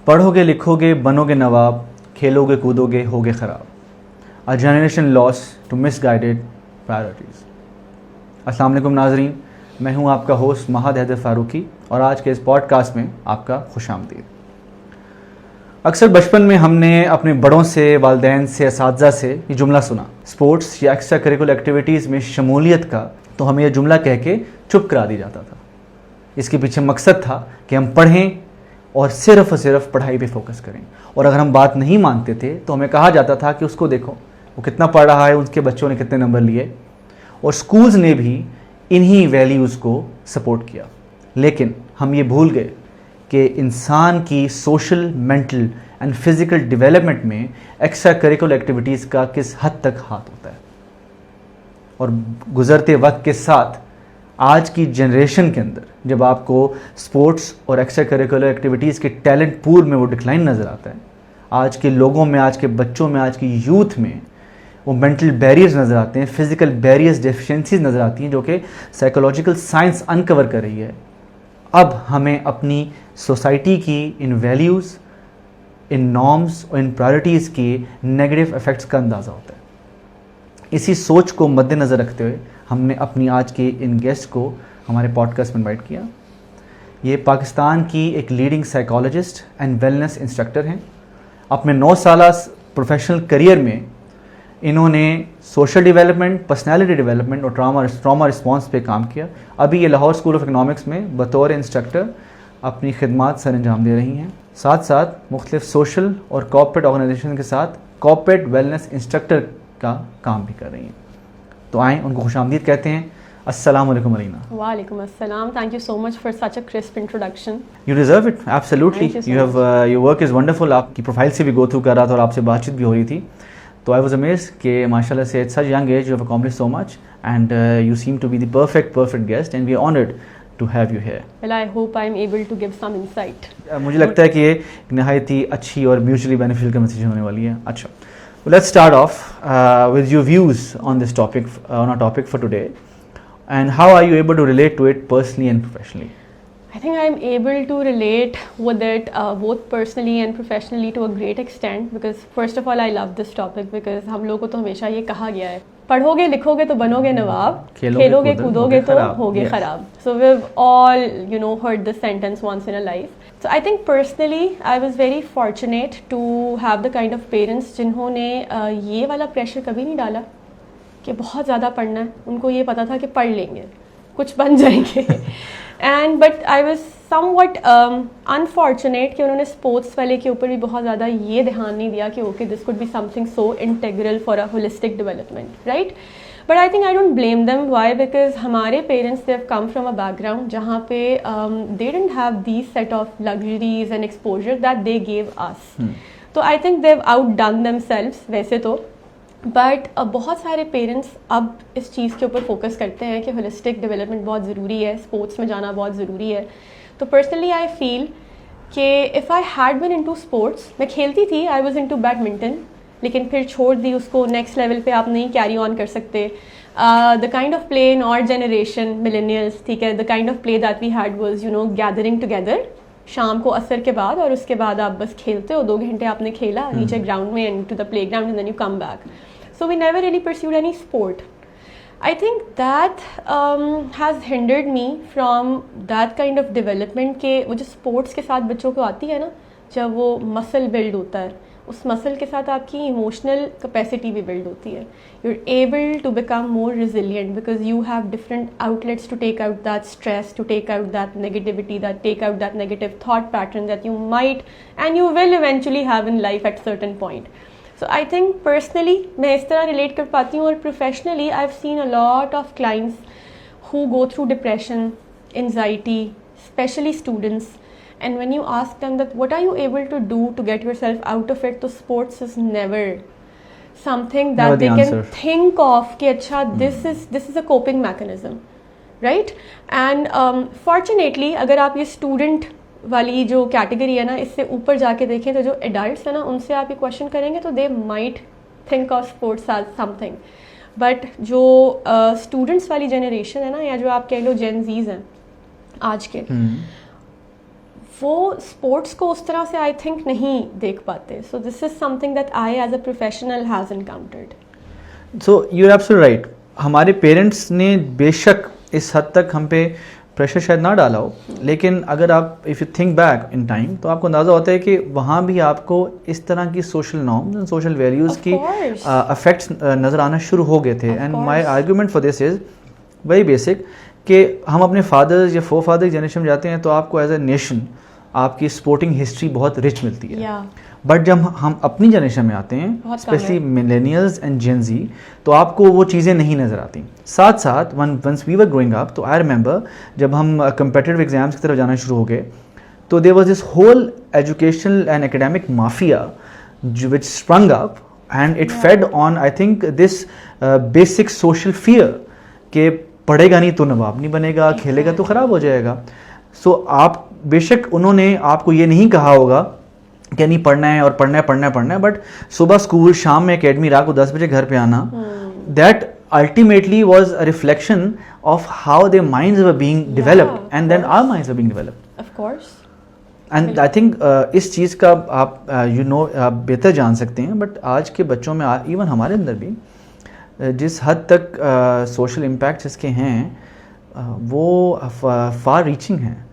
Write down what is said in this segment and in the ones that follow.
पढ़ोगे लिखोगे बनोगे नवाब, खेलोगे कूदोगे होगे ख़राब। A generation lost to misguided priorities. अस्सलाम वालेकुम नाज़रीन, मैं हूं आपका होस्ट महद हैदर फ़ारूकी और आज के इस पॉडकास्ट में आपका खुशामदीद। अक्सर बचपन में हमने अपने बड़ों से, वालिदैन से, असातिज़ा से ये जुमला सुना, स्पोर्ट्स या एक्स्ट्रा करिकुलर एक्टिविटीज़ में शमूलियत का, तो हमें यह जुमला कह के चुप करा दिया जाता था। इसके पीछे मकसद था कि हम पढ़ें और सिर्फ पढ़ाई पे फोकस करें, और अगर हम बात नहीं मानते थे तो हमें कहा जाता था कि उसको देखो वो कितना पढ़ रहा है, उसके बच्चों ने कितने नंबर लिए। और स्कूल्स ने भी इन्हीं वैल्यूज़ को सपोर्ट किया। लेकिन हम ये भूल गए कि इंसान की social, mental and physical development में एक्स्ट्रा करिकुलर एक्टिविटीज़ का किस हद तक हाथ होता है। और गुज़रते वक्त के साथ आज की जनरेशन के अंदर जब आपको स्पोर्ट्स और एक्स्ट्रा करिकुलर एक्टिविटीज़ के टैलेंट पूल में वो डिक्लाइन नज़र आता है, आज के लोगों में, आज के बच्चों में, आज की यूथ में वो मेंटल बैरियर्स नज़र आते हैं, फिज़िकल बैरियर्स, डेफिशिएंसीज नज़र आती हैं, जो कि साइकोलॉजिकल साइंस अनकवर कर रही है। अब हमें अपनी सोसाइटी की इन वैल्यूज़, इन नॉर्म्स और इन प्रायोरिटीज़ के नेगेटिव इफ़ेक्ट्स का अंदाज़ा होता है। इसी सोच को मद्देनज़र रखते हुए हमने अपनी आज के इन गेस्ट को हमारे पॉडकास्ट में इनवाइट किया। ये पाकिस्तान की एक leading psychologist and wellness instructor हैं। अपने 9 साल प्रोफेशनल करियर में इन्होंने सोशल डेवलपमेंट, पर्सनालिटी डेवलपमेंट और ट्रॉमा रिस्पॉन्स पे काम किया। अभी ये लाहौर स्कूल ऑफ इकनॉमिक्स में बतौर इंस्ट्रक्टर अपनी खिदमात सर अंजाम दे रही हैं। साथ साथ मुख्तलिफ सोशल और कॉर्पोरेट ऑर्गेनाइजेशन के साथ कॉर्पोरेट वेलनेस इंस्ट्रक्टर का काम भी कर रही हैं। तो आएँ, उनको खुशामदीद कहते हैं। अस्सलाम वालेकुम अलीना। वालेकुम अस्सलाम। Thank you so much for such a crisp introduction. You deserve it, absolutely. Thank you so You have your work is wonderful. आपकी प्रोफाइल से भी गो थ्रू कर रहा था और आपसे बातचीत भी हो रही थी, तो आई वाज अमेज्ड कि माशाल्लाह से at such young age you have accomplished so much and you seem to be the perfect guest and we are honoured to have you here. Well, I hope I'm able to give some insight. मुझे लगता है कि ये नहायत ही अच्छी और mutually beneficial conversation होने वाली है। अच्छा, let's start off with your views on this topic, on our topic for today, and how are you able to relate to it personally and professionally? I think I'm able to relate with it both personally and professionally to a great extent, because first of all I love this topic because हम लोगों को तो हमेशा ये कहा गया है, पढ़ोगे लिखोगे तो बनोगे नवाब, खेलोगे कूदोगे तो होगे खराब. So we've all heard this sentence once in a life. So I think personally I was very fortunate to have the kind of parents जिन्होंने ये वाला pressure कभी नहीं डाला कि बहुत ज़्यादा पढ़ना है। उनको ये पता था कि पढ़ लेंगे, कुछ बन जाएंगे। And but I was somewhat unfortunate कि उन्होंने स्पोर्ट्स वाले के ऊपर भी बहुत ज़्यादा ये ध्यान नहीं दिया कि okay this could be something so integral for a holistic development, right. But I think I don't blame them, why, because हमारे parents they have come from a background जहाँ पे they didn't have these set of luxuries and exposure that they gave us. तो I think they have outdone themselves वैसे तो, but बहुत सारे parents अब इस चीज़ के ऊपर फोकस करते हैं कि होलिस्टिक डेवलपमेंट बहुत ज़रूरी है, स्पोर्ट्स में जाना बहुत ज़रूरी है। तो पर्सनली आई फील कि if I had been into sports, मैं खेलती थी, आई वाज इनटू बैडमिंटन, लेकिन फिर छोड़ दी उसको, नेक्स्ट लेवल पे आप नहीं कैरी ऑन कर सकते। The kind of play in our generation millennials, ठीक है, the kind of play that we had was gathering together शाम को असर के बाद, और उसके बाद आप बस खेलते हो, 2 घंटे आपने खेला नीचे ग्राउंड में and to the playground and then you come back. So we never really pursued any sport. I think that has hindered me from that kind of development के वो जो sports के साथ बच्चों को आती है ना, जब वो muscle build होता है, उस muscle के साथ आपकी emotional capacity भी build होती है. You're able to become more resilient because you have different outlets to take out that stress, to take out that negativity, that take out that negative thought pattern that you might and you will eventually have in life at certain point. So I think personally मैं इस तरह relate कर पाती हूँ, और professionally I've seen a lot of clients who go through depression, anxiety, especially students, and when you ask them that what are you able to do to get yourself out of it, तो sports is never something that they can think of कि अच्छा this is a coping mechanism, right? And fortunately अगर आप ये student वाली जो category है ना, इससे ऊपर जाके देखें तो जो एडल्ट्स है ना, उनसे आप ये क्वेश्चन करेंगे तो they might think of sports as something, but जो स्टूडेंट्स वाली जनरेशन है ना, या जो आप कह लो जेन जीज हैं आज के, वो स्पोर्ट्स को उस तरह से आई थिंक नहीं देख पाते. So this is something that I as a professional has encountered. So you are absolutely right. हमारे पेरेंट्स ने बेशक इस हद तक हम पे प्रेशर शायद ना डाला हो, लेकिन अगर आप if you think back in time तो आपको अंदाज़ा होता है कि वहाँ भी आपको इस तरह की social norms and social values की अफेक्ट्स नज़र आना शुरू हो गए थे. And my argument for this is very basic कि हम अपने फादर्स या फोर फादर जनरेशन में जाते हैं तो आपको एज ए नेशन आपकी स्पोर्टिंग हिस्ट्री बहुत रिच मिलती है. बट जब हम अपनी जनरेशन में आते हैं, specially millennials and Gen Z, तो आपको वो चीज़ें नहीं नज़र आती. साथ साथ once we were growing up, तो आई रिमेंबर जब हम कम्पिटिटिव एग्जाम्स की तरफ जाना शुरू हो गए तो there was this whole educational and academic mafia which sprung up and it fed on I think this basic social fear कि पढ़ेगा नहीं तो नवाब नहीं बनेगा, खेलेगा तो ख़राब हो जाएगा. सो आप बेशक उन्होंने आपको ये नहीं कहा होगा कि नहीं पढ़ना है और पढ़ना है पढ़ना है पढ़ना है, बट सुबह स्कूल, शाम में एकेडमी, रात को 10 बजे घर पे आना, that ultimately was a reflection of how their minds were being developed and then our minds were being developed. Of course. And I think इस चीज़ का आप आप बेहतर जान सकते हैं, बट आज के बच्चों में इवन हमारे अंदर भी जिस हद तक सोशल इम्पैक्ट इसके हैं वो फार रीचिंग हैं.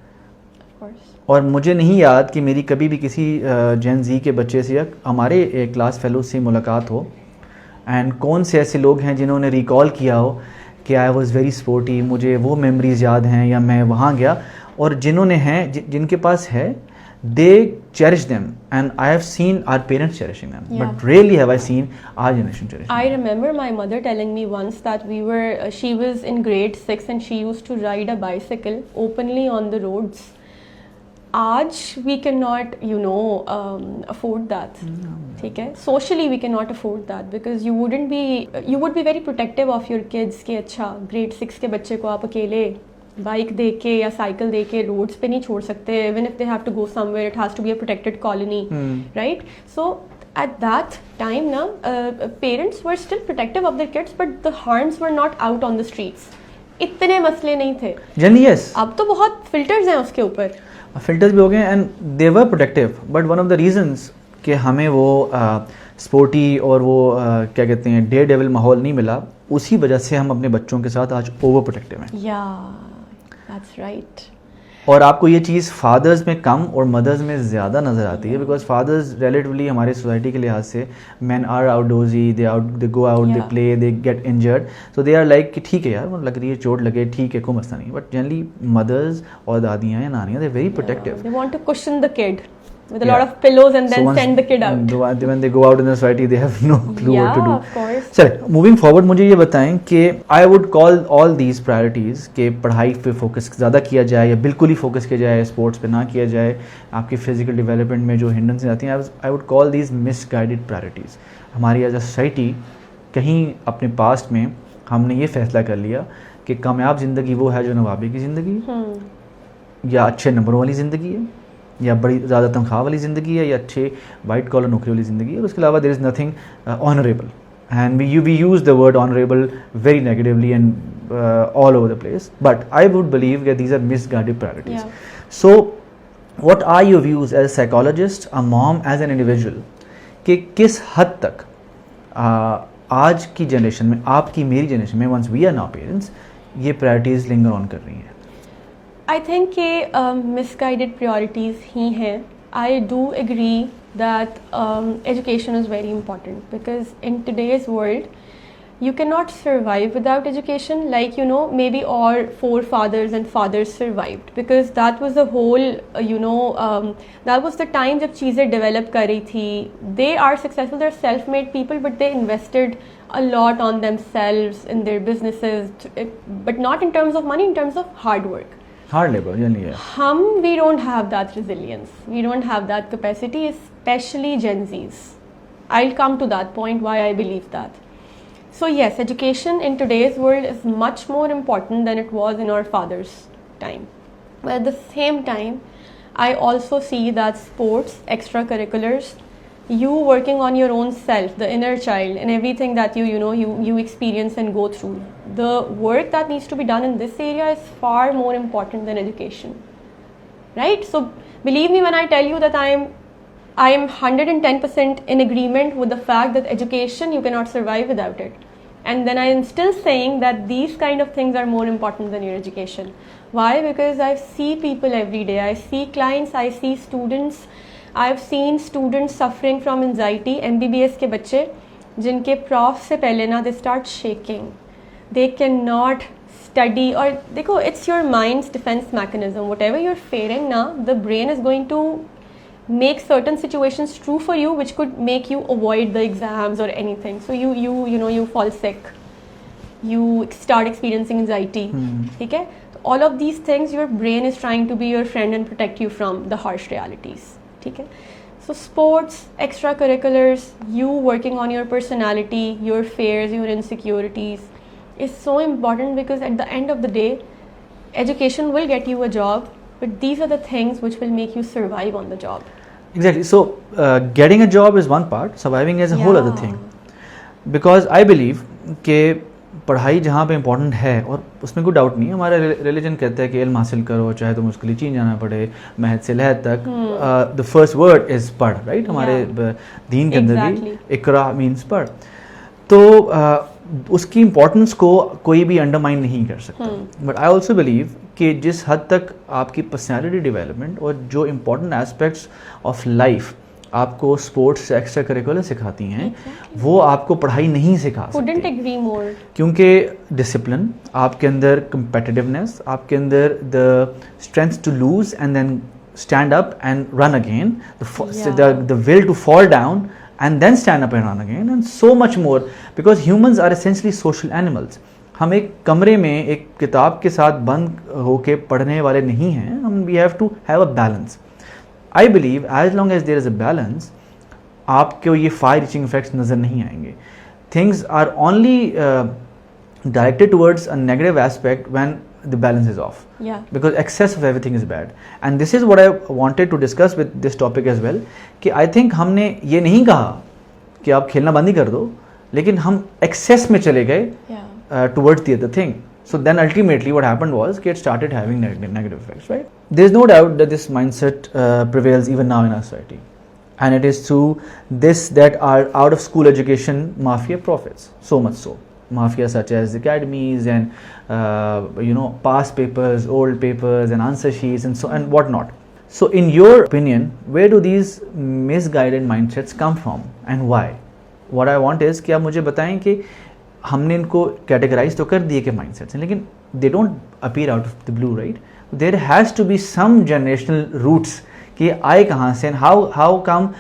और मुझे नहीं याद कि मेरी कभी भी किसी जेन जी के बच्चे से या हमारे क्लास फेलो से मुलाकात हो एंड कौन से ऐसे लोग हैं जिन्होंने रिकॉल किया हो कि आई वाज वेरी स्पोर्टी, मुझे वो मेमोरीज याद हैं या मैं वहाँ गया. और जिन्होंने हैं जिनके पास है, they cherish them and I have seen our parents cherishing them, but rarely have I seen our generation cherishing I them. remember my mother telling me once that she was in grade 6 and she used to ride a bicycle openly on the roads. आज we cannot afford that. ठीक है, socially we cannot afford that because you would be very protective of your kids कि अच्छा grade 6 के बच्चे को आप अकेले बाइक दे के या साइकिल दे के रोड्स पे नहीं छोड़ सकते. Even if they have to go somewhere it has to be a protected colony, right? So at that time ना parents were still protective of their kids but the harms were not out on the streets. इतने मसले नहीं थे. Generally yes, अब तो बहुत filters हैं उसके ऊपर. फिल्टर्स भी हो गए and they were protective, but one of the reasons कि हमें वो स्पोर्टी और वो क्या कहते हैं डे डेविल माहौल नहीं मिला, उसी वजह से हम अपने बच्चों के साथ आज ओवर प्रोटेक्टिव हैं. या दैट्स राइट. और आपको ये चीज़ फादर्स में कम और मदर्स में ज़्यादा नज़र आती है बिकॉज फादर्स रिलेटिवली हमारे सोसाइटी के लिहाज से man are outdoorsy, they go out, they play, they get injured, so they are like कि ठीक है यार लग रही है चोट लगे, ठीक है कोई मसला नहीं. बट जनरली मदर्स और दादियाँ या नानियाँ they very protective. They want to cushion the kid with a lot of pillows and then send the kid out. When they go out in the society, they have no clue what to do. Of course. चलिए, moving forward, मुझे ये बताएं कि I would call all these priorities कि पढ़ाई पे focus ज़्यादा किया जाए या बिल्कुल ही फोकस किया जाए, स्पोर्ट्स पे ना किया जाए, आपकी फिजिकल डेवलपमेंट में जो हिंड्रेंस आती हैं, I would call these misguided priorities. हमारी एज अ सोसाइटी कहीं अपने पास्ट में हमने ये फैसला कर लिया कि कामयाब ज़िंदगी वो है जो नवाबी की ज़िंदगी या अच्छे नंबरों वाली ज़िंदगी है या बड़ी ज़्यादा तनख्वाह वाली ज़िंदगी है या अच्छे वाइट कॉलर नौकरी वाली ज़िंदगी है. और उसके अलावा there is nothing honourable and we use the word honourable very negatively and all over the place, but I would believe that these are misguided priorities. So what are your views as a psychologist, a mom, as an individual कि किस हद तक आज की generation में, आपकी मेरी generation में, once we are now parents, ये प्रायोरिटीज़ लिंगर ऑन कर रही हैं? आई थिंक कि मिसगाइडेड प्रायोरिटीज़ ही हैं. I do agree that education is very important because in today's world you cannot survive without education, like maybe our forefathers and fathers survived because that was the whole that was the time जब चीज़ें develop कर रही थी. They are successful, they're self-made people, but they invested a lot on themselves in their businesses, but not in terms of money, in terms of hard work. Hard labor, yeah. We don't have that resilience, we don't have that capacity, especially Gen Zs. I'll come to that point why I believe that. So yes, education in today's world is much more important than it was in our father's time. But at the same time, I also see that sports, extracurriculars, you working on your own self, the inner child, and everything that you experience and go through, the work that needs to be done in this area is far more important than education, right? So Believe me when I tell you that I am 110% in agreement with the fact that education, you cannot survive without it. And then I am still saying that these kind of things are more important than your education. Why? Because I see people every day. I see clients, I see students. I've seen students suffering from anxiety. MBBS के बच्चे जिनके prof से पहले ना they start shaking. They cannot study. और देखो, it's your mind's defense mechanism. Whatever you're fearing now, the brain is going to make certain situations true for you, which could make you avoid the exams or anything. So you fall sick, you start experiencing anxiety. ठीक है? So all of these things, your brain is trying to be your friend and protect you from the harsh realities. ठीक है? So sports, extracurriculars, you working on your personality, your fears, your insecurities is so important, because at the end of the day, education will get you a job, but these are the things which will make you survive on the job. Exactly. So getting a job is one part, surviving is a whole other thing. Because I believe कि पढ़ाई जहाँ पे important है, और उसमें कोई doubt नहीं, हमारा रिलीजन कहता है कि इल्म हासिल करो, चाहे तुम उसके लिए चीन जाना पड़े, महद से लहद तक. द फर्स्ट वर्ड इज़ पढ़, राइट? हमारे दीन के अंदर भी इकरा मीन्स पढ़. तो उसकी इम्पोर्टेंस को कोई भी अंडरमाइन नहीं कर सकता. बट आई ऑल्सो बिलीव कि जिस हद तक आपकी पर्सनैलिटी डेवलपमेंट और जो इम्पोर्टेंट एस्पेक्ट्स ऑफ लाइफ आपको स्पोर्ट्स एक्स्ट्रा करिकुलर सिखाती हैं, वो आपको पढ़ाई नहीं सिखा सकती. क्योंकि डिसिप्लिन, आपके अंदर competitiveness, आपके अंदर the strength to lose and then stand up and run again, the will to fall down and then stand up and run again, and so much more, because humans are essentially social animals. हम एक कमरे में एक किताब के साथ बंद होके पढ़ने वाले नहीं हैं. हम we have to have a balance. I believe as long as there is a balance, आपको ये far reaching effects नज़र नहीं आएंगे. Things are only directed towards a negative aspect when the balance is off. Yeah. Because excess of everything is bad. And this is what I wanted to discuss with this topic as well. कि I think हमने ये नहीं कहा कि आप खेलना बंद ही कर दो, लेकिन हम excess में चले गए towards the other thing. So then ultimately what happened was it started having negative effects, right? There's no doubt that this mindset prevails even now in our society. And it is through this that our out of school education mafia profits. So much so. Mafia such as academies and past papers, old papers and answer sheets and so and whatnot. So in your opinion, where do these misguided mindsets come from and why? What I want is कि आप मुझे बताएं कि हमने इनको categorize तो कर दिए कि mindsets हैं, लेकिन they don't appear out of the blue, right? There has to be some generational roots कि आए कहाँ से, and how come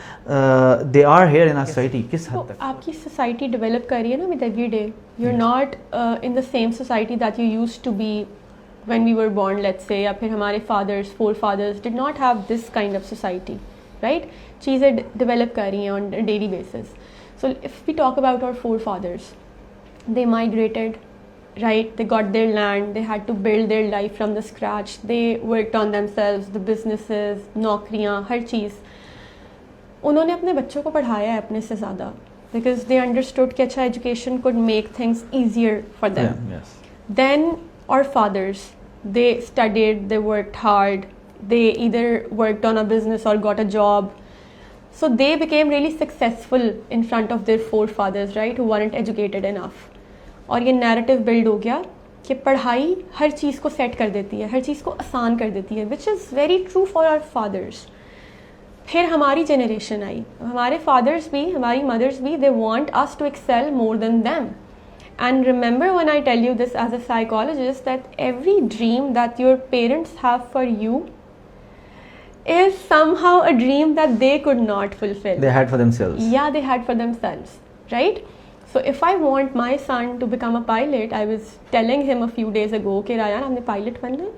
they are here in our society, किस हद तक. आपकी society develop कर रही है ना with every day. You're not in the same society that you used to be when we were born, let's say, या फिर हमारे fathers, forefathers did not have this kind of society, right? चीज़ें develop कर रही हैं on a daily basis. So if we talk about our forefathers, they migrated, right? They got their land, they had to build their life from the scratch, they worked on themselves, the businesses, नौकरियाँ, हर चीज़. उन्होंने अपने बच्चों को पढ़ाया है अपने से ज़्यादा, because they understood कि अच्छा education could make things easier for them. Yeah, yes. Then our fathers, they studied, they worked hard, they either worked on a business or got a job. So they became really successful in front of their forefathers, right, who weren't educated enough. और ये narrative build हो गया कि पढ़ाई हर चीज़ को set कर देती है, हर चीज़ को आसान कर देती है, which is very true for our fathers. फिर हमारी generation आई, हमारे fathers भी, हमारी mothers भी, they want us to excel more than them. And remember when I tell you this as a psychologist, that every dream that your parents have for you is somehow a dream that they could not fulfill. They had for themselves. Yeah, they had for themselves, right? So if I want my son to become a pilot, I was telling him a few days ago कि Ryan हमने pilot बनना है,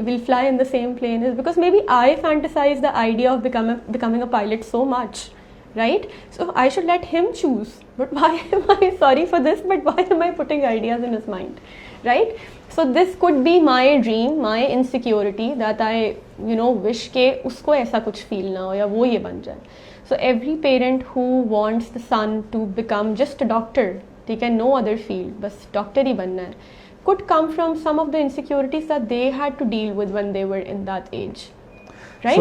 we'll fly in the same plane, is because maybe I fantasize the idea of becoming a pilot so much, right? So I should let him choose. But why am I, sorry for this, but why am I putting ideas in his mind, right? So this could be my dream, my insecurity that I wish के उसको ऐसा कुछ feel ना हो या वो ये बन जाए. So every parent who wants the son to become just a doctor, ठीक है, no other field, बस doctor ही बनना है, could come from some of the insecurities that they had to deal with when they were in that age, right?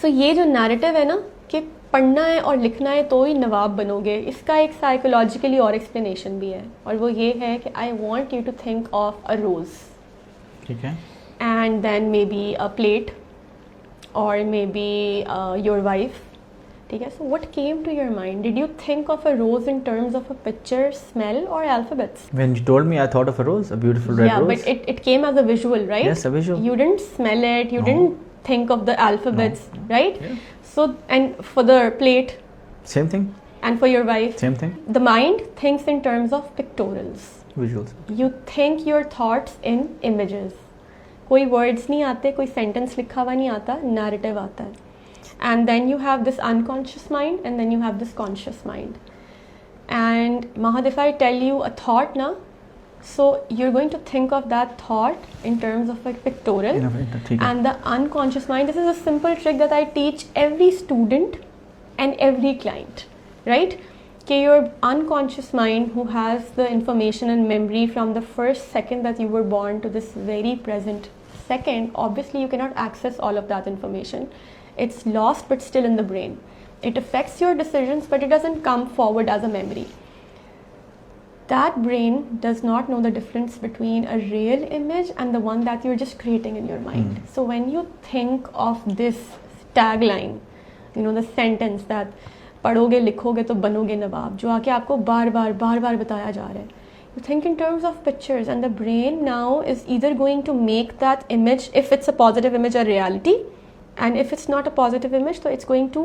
So ये जो narrative है ना कि पढ़ना है और लिखना है तो ही नवाब बनोगे, इसका एक साइकोलॉजिकली और एक्सप्लेनेशन भी है, और वो ये है कि I want you to think of a rose, ठीक है, and then maybe a plate और मे बी योर वाइफ, ठीक है? So what came to your mind? Did you think of a rose in terms of a picture, smell और alphabets? When you told me, I thought of a rose, a beautiful red Yeah, rose. but it came as a visual, right? Yes, a visual. You didn't smell it, you No. didn't think of the alphabets, No. right? Yeah. So, and for the plate Same thing, and for your wife, same thing. the mind thinks in terms of pictorials. Visuals. You think your thoughts in images. कोई words नहीं आते, कोई sentence लिखा हुआ नहीं आता, narrative आता है. And then you have this unconscious mind, and then you have this conscious mind. And Mahad, if I tell you a thought now, so you're going to think of that thought in terms of a pictorial. ठीक है. And the unconscious mind, this is a simple trick that I teach every student and every client, right? Okay, your unconscious mind, who has the information and memory from the first second that you were born to this very present second, obviously you cannot access all of that information. It's lost but still in the brain. It affects your decisions, but it doesn't come forward as a memory. That brain does not know the difference between a real image and the one that you're just creating in your mind. So when you think of this tagline, you know, the sentence that पढ़ोगे लिखोगे तो बनोगे नवाब, जो आके आपको बार बार बताया जा रहा है, you think in terms of pictures, and the brain now is either going to make that image, if it's a positive image, a reality, and if it's not a positive image, so it's going to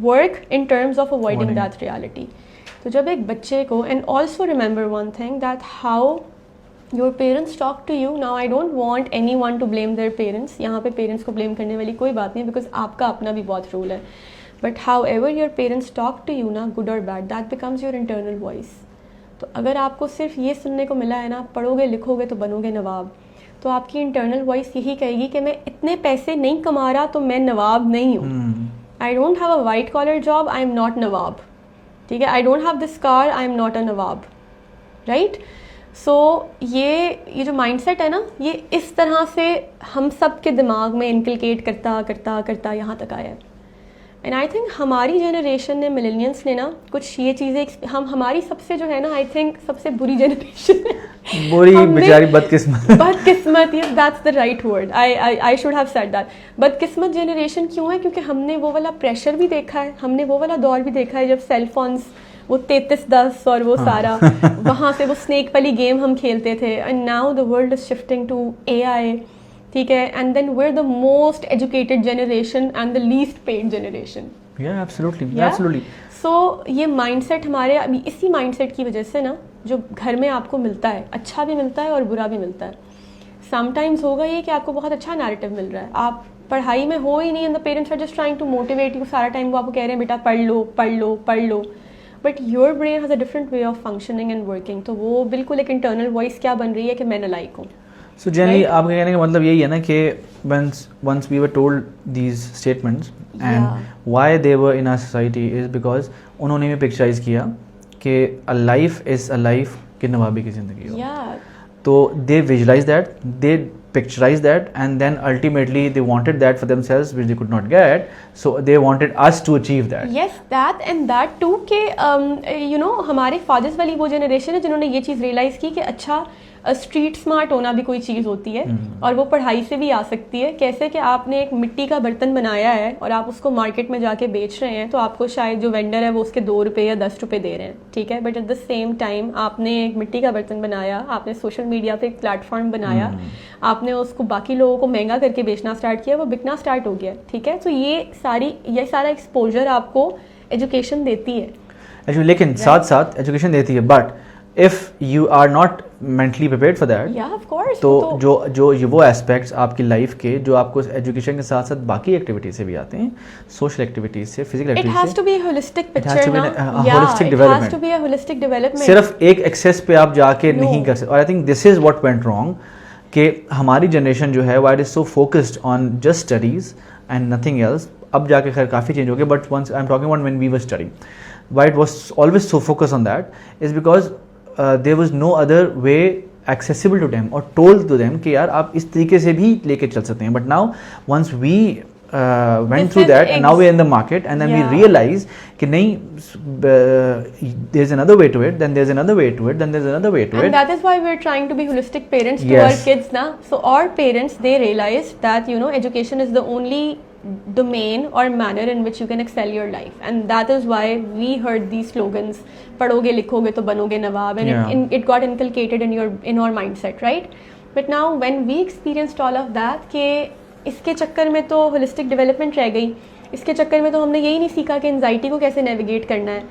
work in terms of avoiding that reality. तो जब एक बच्चे को, and also remember one thing, that how your parents talk to you, now I don't want anyone to blame their parents, यहाँ पे parents को blame करने वाली कोई बात नहीं, because आपका अपना भी बहुत role है, but however your parents talk to you ना, good or bad, that becomes your internal voice. तो अगर आपको सिर्फ ये सुनने को मिला है ना, पढ़ोगे लिखोगे तो बनोगे नवाब, तो आपकी इंटरनल वॉइस यही कहेगी कि मैं इतने पैसे नहीं कमा रहा तो मैं नवाब नहीं हूँ. I don't have a white collar job, I am not नवाब, ठीक है? I don't have this car, I am not a नवाब, राइट? सो ये जो माइंडसेट है ना, ये इस तरह से हम सब के दिमाग में इनकलकेट करता यहाँ तक आया है. एंड आई थिंक हमारी जनरेशन ने, मिलेनियंस ने ना, कुछ ये चीज़ें, हमारी सबसे जो है ना, आई थिंक सबसे बुरी जनरेशन है. बुरी बेचारी बदकिस्मत, yes, that's the right word. I should have said that. बदकिस्मत जनरेशन क्यों है? क्योंकि हमने वो वाला प्रेशर भी देखा है, हमने वो वाला दौर भी देखा है जब सेल फोन्स, वो 3310 और वो सारा, वहाँ से वो स्नेक वाली गेम हम खेलते थे. And now the world is shifting to AI, ठीक है? And then we're the most educated generation and the least paid generation. Yeah, absolutely, Yeah? absolutely. So ये माइंडसेट हमारे, अभी इसी माइंडसेट की वजह से ना, जो घर में आपको मिलता है, अच्छा भी मिलता है और बुरा भी मिलता है. समटाइम्स होगा ये कि आपको बहुत अच्छा नैरेटिव मिल रहा है, आप पढ़ाई में हो ही नहीं, and the parents are just trying to motivate you, सारा टाइम वो आपको कह रहे हैं बेटा पढ़ लो, but your brain has a different way of functioning and working. तो वो बिल्कुल एक इंटरनल वॉइस क्या बन रही है कि मैं नालायक हूँ. So generally, आपके कहने का मतलब यही है ना कि once we were told these statements and why they were in our society is because उन्होंने भी पिक्चराइज किया कि a life is a life कि नवाबी की ज़िंदगी हो. तो they visualize that, they picturize that, and then ultimately they wanted that for themselves which they could not get, so they wanted us to achieve that. Yes, that and that too कि you know, हमारे fathers वाली वो generation है जिन्होंने ये चीज़ realise की कि अच्छा, स्ट्रीट स्मार्ट होना भी कोई चीज़ होती है, और वो पढ़ाई से भी आ सकती है. कैसे कि आपने एक मिट्टी का बर्तन बनाया है और आप उसको मार्केट में जाके बेच रहे हैं, तो आपको शायद जो वेंडर है वो उसके 2 रुपये या 10 रुपये दे रहे हैं, ठीक है? But at the same time आपने एक मिट्टी का बर्तन बनाया, आपने सोशल मीडिया पे एक प्लेटफॉर्म बनाया, आपने उसको बाकी लोगों को महंगा करके बेचना स्टार्ट किया, वो बिकना स्टार्ट हो गया, ठीक है? तो ये सारा एक्सपोजर आपको एजुकेशन देती है. Actually, लेकिन साथ साथ एजुकेशन देती है, but if you are not mentally prepared for that, yeah, of course, तो जो वो एस्पेक्ट्स आपकी लाइफ के जो आपको एजुकेशन के साथ साथ बाकी एक्टिविटीज से भी आते हैं, सोशल एक्टिविटीज से, फिजिकल एक्टिविटीज से, it has to be a holistic picture ना, holistic development. It has to be a holistic development. सिर्फ एक एक्सेस पे आप जाके नहीं कर सकते. और I think this is what went wrong कि हमारी जनरेशन जो है why is so focused on just studies and nothing else. अब जाके खैर काफ़ी चेंज हो गया, but once I am talking about when we were studying, why it was always so focus on that is because there was no other way accessible to them or told to them कि यार आप इस तरीके से भी लेके चल सकते हैं. But now once we went This through is that and now we're in the market and then Yeah. we realize कि नहीं, there's another way to it, then there's another way to it, then there's another way to And it. that is why we're trying to be holistic parents to Yes. our kids now. So our parents, they realized that, you know, education is the only domain or manner in which you can excel your life, and that is why we heard these slogans, पढ़ोगे लिखोगे तो बनोगे नवाब, and Yeah. it got inculcated in our mindset, right? But now when we experienced all of that, कि इसके चक्कर में तो holistic development रह गई, इसके चक्कर में तो हमने यही नहीं सीखा कि एनजाइटी को कैसे नेविगेट करना है,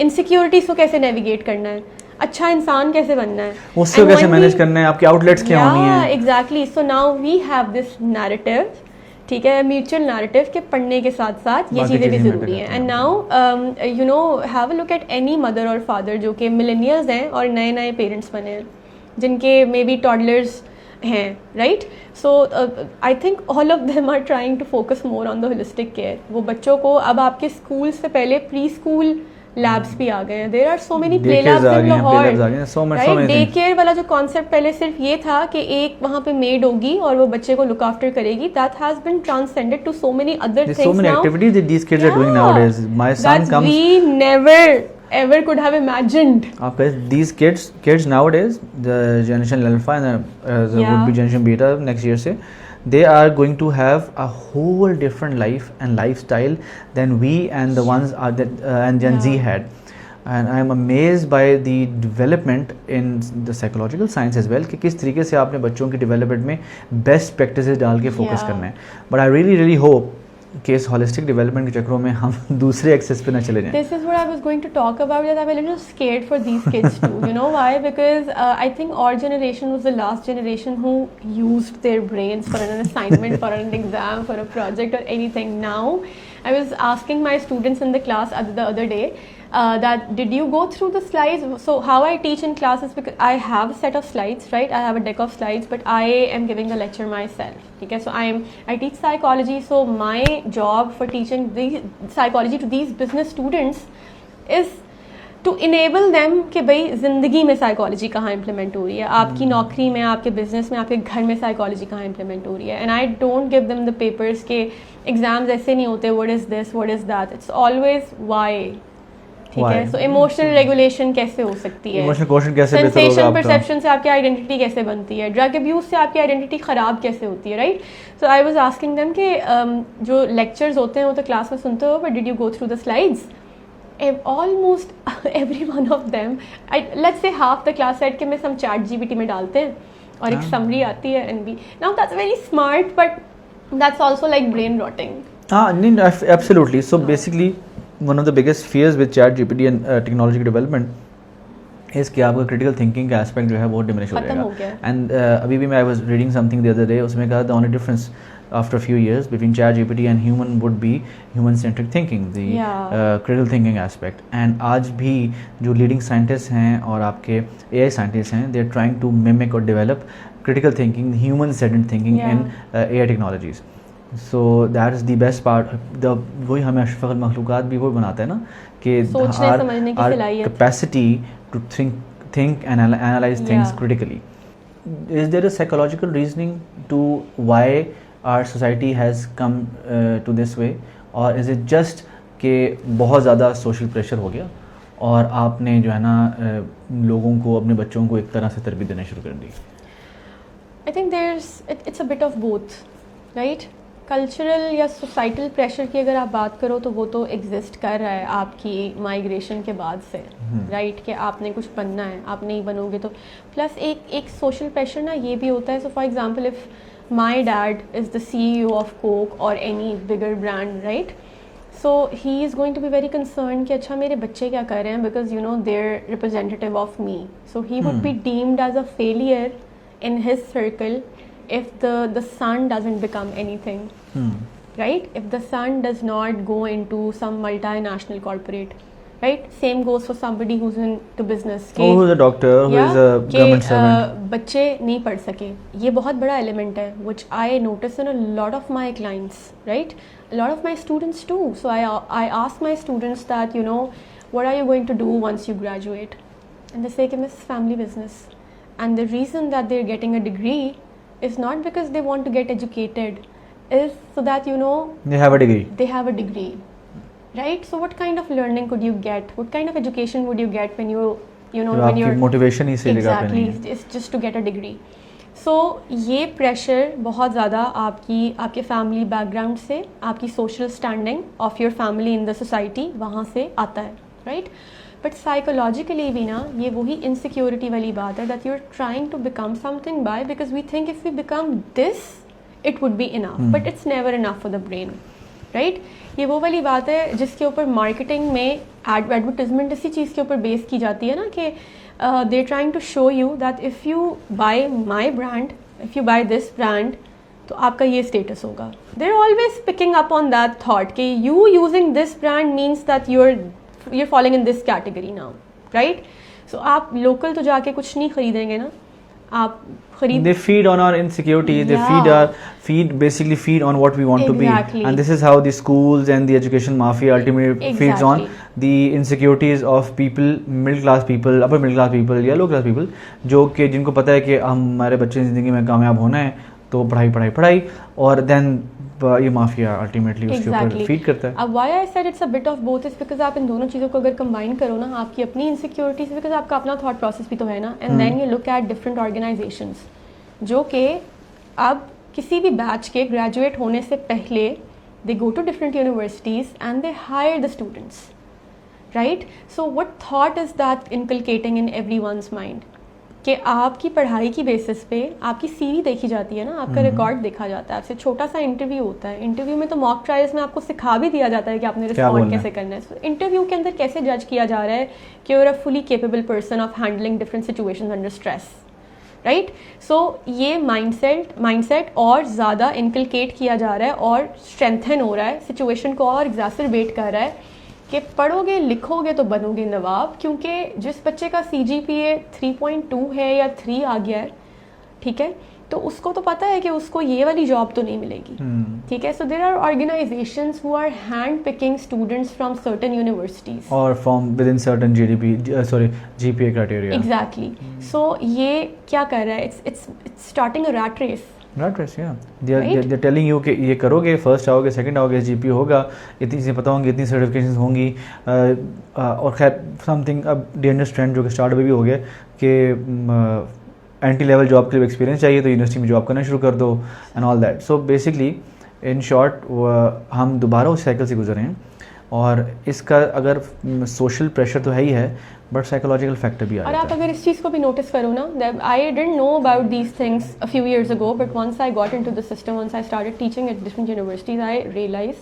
इनसिक्योरिटीज को कैसे नेविगेट करना है, अच्छा इंसान कैसे बनना है, उसको And कैसे when मैनेज we- करना है, आपकी आउटलेट्स क्या होनी है. Exactly. So now we have this narrative, ठीक है, म्यूचुअल नैरेटिव के पढ़ने के साथ साथ ये बाकी चीज़ें भी चीज़ें ज़रूरी matter हैं. करती एंड हैं. Now you know have a look at any mother और फादर जो कि मिलेनियल्स हैं और नए नए पेरेंट्स बने हैं, जिनके मे बी टॉडलर्स हैं, right? So I think all of them are trying to focus more on the holistic care. वो बच्चों को अब आपके स्कूल से पहले प्री स्कूल लैब्स भी आ गए हैं. There are so many play Daycares labs आ इन गए हैं, play labs आ गए हैं, Lahore, so many right? Day things. Care वाला जो कॉन्सेप्ट पहले सिर्फ ये था कि एक वहाँ पे मेड होगी और वो बच्चे को लुक आफ्टर करेगी, that has been transcended to so many other There's things so many now activities that these kids are doing nowadays. My son comes. we never ever could have imagined. Okay, these kids nowadays, the generation alpha and the Yeah. would be generation beta next year, say, they are going to have a whole different life and lifestyle than we and the ones are that and Gen Z Yeah. had. And I am amazed by the development in the psychological science as well कि किस तरीके से आपने बच्चों की development में best practices डाल के focus Yeah. करना है. But I really hope कि इस holistic development के चक्रों में हम दूसरे एक्सेस पे ना चले जाएं. This is what I was going to talk about, that I'm a little scared for these kids too. You know why? Because I think our generation was the last generation who used their brains for an assignment, for an exam, for a project or anything. Now, I was asking my students in the class the other day that did you go through the slides? So how I teach in class is because I have a set of slides, right? I have a deck of slides, but I am giving the lecture myself. Okay, so I teach psychology, so my job for teaching the psychology to these business students is to enable them कि भाई ज़िंदगी में psychology कहाँ implement हो रही है, आपकी नौकरी में, आपके बिजनेस में, आपके घर में साइकोलॉजी कहाँ इम्प्लीमेंट हो रही है. And I don't give them the papers के एग्जाम्स ऐसे नहीं होते what is this, what is that. It's always why. ठीक है, सो इमोशनल रेगुलेशन कैसे हो सकती है, Emotional quotient कैसे बेहतर होगा सेंसेशन आपका. परसेप्शन से आपकी आइडेंटिटी कैसे बनती है, ड्रग अब्यूज से आपकी आइडेंटिटी ख़राब कैसे होती है, right? So I was asking them कि जो लेक्चर्स होते हैं वो तो क्लास में सुनते हो, but did you go through the slides? Almost every one of them, let's say half the class said कि हम चैट जीपीटी में डालते हैं और एक समरी आती है and B. Now that's very smart, but that's also like brain rotting. नहीं, absolutely. So basically, one of the biggest fears with chat GPT and technology development is कि आपका critical thinking का aspect जो है वो diminish हो खत्म हो जाएगा. गया. And अभी भी मैं I was reading something the other day, उसमें कहा the only difference after a few years between chat GPT and human would be human centric thinking, the Yeah. critical thinking aspect. And आज भी जो leading scientists हैं और आपके AI scientists हैं, they're trying to mimic or develop critical thinking, human centered thinking Yeah. in AI technologies. So that is the best part. वही हमें अशरफ मखलूक़ात भी वो बनाता है ना कि सोचने समझने की सलाहियत. capacity to think and analyze things Yeah. critically. Is there a psychological reasoning to why our society has come to this way, or is it just कि बहुत ज़्यादा social pressure हो गया और आपने जो है ना लोगों को, अपने बच्चों को एक तरह से तरबियत देना शुरू कर दी? I think it's a bit of both, right? Cultural या सोसाइटल प्रेशर की अगर आप बात करो तो वो तो एग्जिस्ट कर रहा है आपकी माइग्रेशन के बाद से, राइट? कि आपने कुछ बनना है, आप नहीं बनोगे तो. प्लस एक सोशल प्रेशर ना ये भी होता है. So for example if my dad is the CEO of Coke और any bigger brand, right? So he is going to be very concern कि अच्छा मेरे बच्चे क्या कर रहे हैं, because you know they're representative of me. So he would be deemed as a failure in his circle if the son doesn't become anything, right? If the son does not go into some multinational corporate, right? Same goes for somebody who's into business. Who's a doctor, who is a government servant. बच्चे नहीं पढ़ सके, ये बहुत बड़ा element है which I notice in a lot of my clients, right? A lot of my students too. So I ask my students that, you know, what are you going to do once you graduate? And they say कि miss family business. and the reason that they're getting a degree is not because they want to get educated, is so that they have a degree, right? So what kind of learning could you get, what kind of education would you get when when you're motivation ही सही जगह पे नहीं है. exactly it's just to get a degree. So ये pressure बहुत ज़्यादा आपके फैमिली बैकग्राउंड से, आपकी social standing of your family in the society, वहाँ से आता है, राइट? बट साइकोलॉजिकली भी ना ये वही इनसिक्योरिटी वाली बात है, that you are trying to become something by, because we think if we become this it would be enough, but it's never enough for the brain, right? ये वो वाली बात है जिसके ऊपर मार्केटिंग में एडवर्टाइजमेंट इसी चीज़ के ऊपर बेस की जाती है ना, कि they are trying to show you that if you buy my brand, if you buy this brand, तो आपका ये status होगा. They are always picking up on that thought कि you using this brand means that you're falling in this category now, right? So आप local तो जाके कुछ नहीं खरीदेंगे ना, आप खरीद. They feed on our insecurity. They basically feed on what we want to be, and this is how the schools and the education mafia ultimately feeds on the insecurities of people, middle class people, upper middle class people या low class people, जो कि जिनको पता है कि हमारे बच्चे ज़िंदगी में कामयाब होना है तो पढ़ाई और then ये माफिया अल्टीमेटली उसके ऊपर फीड करता है. अब why I said it's a bit of both is because आप इन दोनों चीज़ों को अगर कंबाइन करो ना, आपकी अपनी इनसिक्योरिटीज, बिकॉज आपका अपना थॉट प्रोसेस भी तो है ना, and then you look at different organisations जो कि अब किसी भी बैच के ग्रेजुएट होने से पहले they go to different universities and they hire the students, right? So what thought is that inculcating in everyone's mind, कि आपकी पढ़ाई की बेसिस पे आपकी सीवी देखी जाती है ना, आपका रिकॉर्ड देखा जाता है, आपसे छोटा सा इंटरव्यू होता है. इंटरव्यू में तो मॉक ट्रायल्स में आपको सिखा भी दिया जाता है कि आपने रिस्पॉन्ड कैसे करना है. So, इंटरव्यू के अंदर कैसे जज किया जा रहा है कि you are a fully capable person of handling different situations under stress, right? So ये माइंडसेट और ज़्यादा इनकलकेट किया जा रहा है और स्ट्रेंथन हो रहा है, सिचुएशन को और एग्जैसरबेट कर रहा है कि पढ़ोगे लिखोगे तो बनोगे नवाब. क्योंकि जिस बच्चे का CGPA 3.2 है या 3 आ गया है, ठीक है, तो उसको तो पता है कि उसको ये वाली जॉब तो नहीं मिलेगी, ठीक है. So there are organisations who are hand picking students from certain universities और from within certain GPA criteria. Exactly. So ये क्या कर रहा है, it's starting a rat race. Yeah. They're telling you कि ये करोगे, फर्स्ट आओगे, सेकंड आओगे, GPA होगा, इतनी चीज़ें पता होंगी, इतनी सर्टिफिकेशंस होंगी, और खैर समथिंग अब डेंजरस ट्रेंड जो कि स्टार्ट भी हो गया कि एंट्री लेवल जॉब के लिए एक्सपीरियंस चाहिए तो यूनिवर्सिटी में जॉब करना शुरू कर दो and all that. So basically in short हम दोबारा उस साइकिल से गुजरे हैं, और इसका अगर सोशल प्रेशर तो है ही है, बट साइकोलॉजिकल फैक्टर भी आ और जाता आप है. अगर इस चीज़ को भी नोटिस करो ना, I didn't know about these things a few years ago, but once I got into the system, once I started teaching at different universities, I realise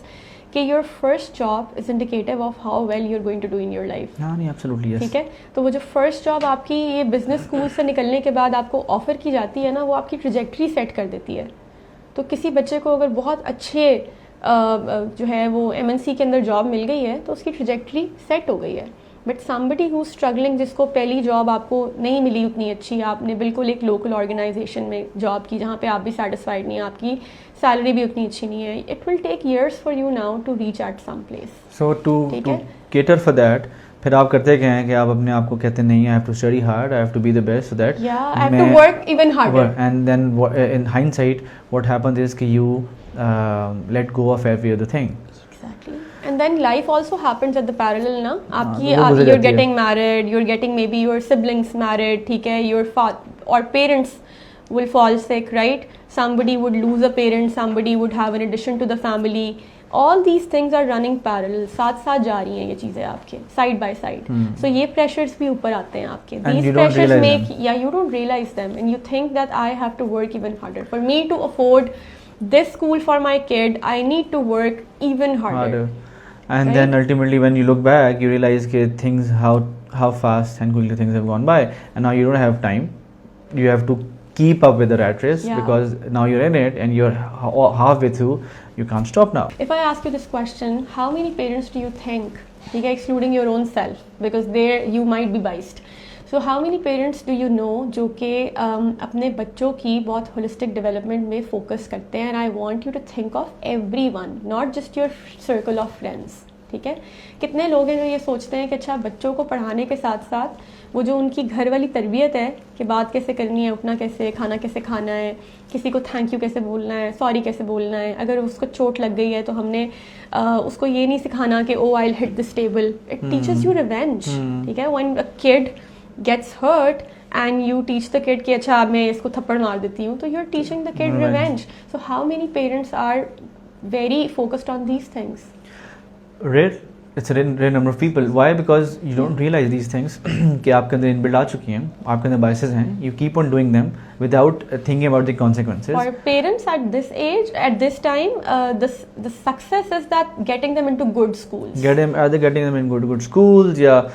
कि your first job is indicative of how well you are going to do in your life. हाँ नहीं, absolutely, ठीक है. तो वो जो first job आपकी ये बिजनेस स्कूल से निकलने के बाद आपको ऑफर की जाती है ना, वो आपकी ट्रजेक्ट्री सेट कर देती है. तो किसी बच्चे को अगर बहुत अच्छे जो है वो MNC के अंदर जॉब मिल गई है तो उसकी ट्रजेक्ट्री सेट हो गई है. बट समबडी हु स्ट्रगलिंग, जिसको पहली जॉब आपको नहीं मिली उतनी अच्छी, आपने बिल्कुल एक लोकल ऑर्गेनाइजेशन में जॉब की जहाँ पे आप भी सेटिस्फाइड नहीं है, आपकी सैलरी भी उतनी अच्छी नहीं है, it will take years for you now to reach at some place. So to cater for that, फिर आप करते क्या हैं कि आप अपने आप को कहते नहीं, I have to study hard, I have to be the best, so that I have to work even harder. And then in hindsight what happens is कि you let go of every other thing. Exactly. And then life also happens at the parallel ना, आपकी you're getting married, you're getting maybe your siblings married, ठीक है, your or parents will fall sick, right? Somebody would lose a parent, somebody would have an addition to the family. All these things are running parallel, साथ साथ जा रही हैं ये चीज़ें आपके side by side. So ये pressures भी ऊपर आते हैं आपके. These pressures make, you don't realize them, and you think that I have to work even harder. For me to afford this school for my kid, I need to work even harder. And right? Then ultimately when you look back, you realize that things, how fast and quickly things have gone by, and now you don't have time. You have to keep up with the rat race, because now you're in it and you're halfway through, you can't stop now. If I ask you this question, how many parents do you think, excluding your own self, because there you might be biased, so how many parents do you know जो कि अपने बच्चों की बहुत holistic development में focus करते हैं, and I want you to think of everyone, not just your circle of friends, ठीक है। कितने लोग हैं जो ये सोचते हैं कि अच्छा बच्चों को पढ़ाने के साथ साथ वो जो उनकी घर वाली तरबियत है कि बात कैसे करनी है, उठना कैसे, खाना कैसे खाना है, किसी को थैंक यू कैसे बोलना है, सॉरी कैसे बोलना है, अगर उसको चोट लग गई है तो हमने उसको ये नहीं सिखाना कि oh I will hit this table, it teaches you revenge, ठीक है। When a kid gets hurt and you teach the kid कि अच्छा मैं इसको थप्पड़ मार देती हूँ, तो you're teaching the kid revenge. So how many parents are very focused on these things? Rare, it's a rare number of people. Why? Because you don't realize these things कि आपके अंदर इनबिल्ट आ चुकी हैं, आपके अंदर biases हैं. You keep on doing them without thinking about the consequences. For parents at this age, at this time, the success is that getting them into good schools. Either getting them in good schools, yeah.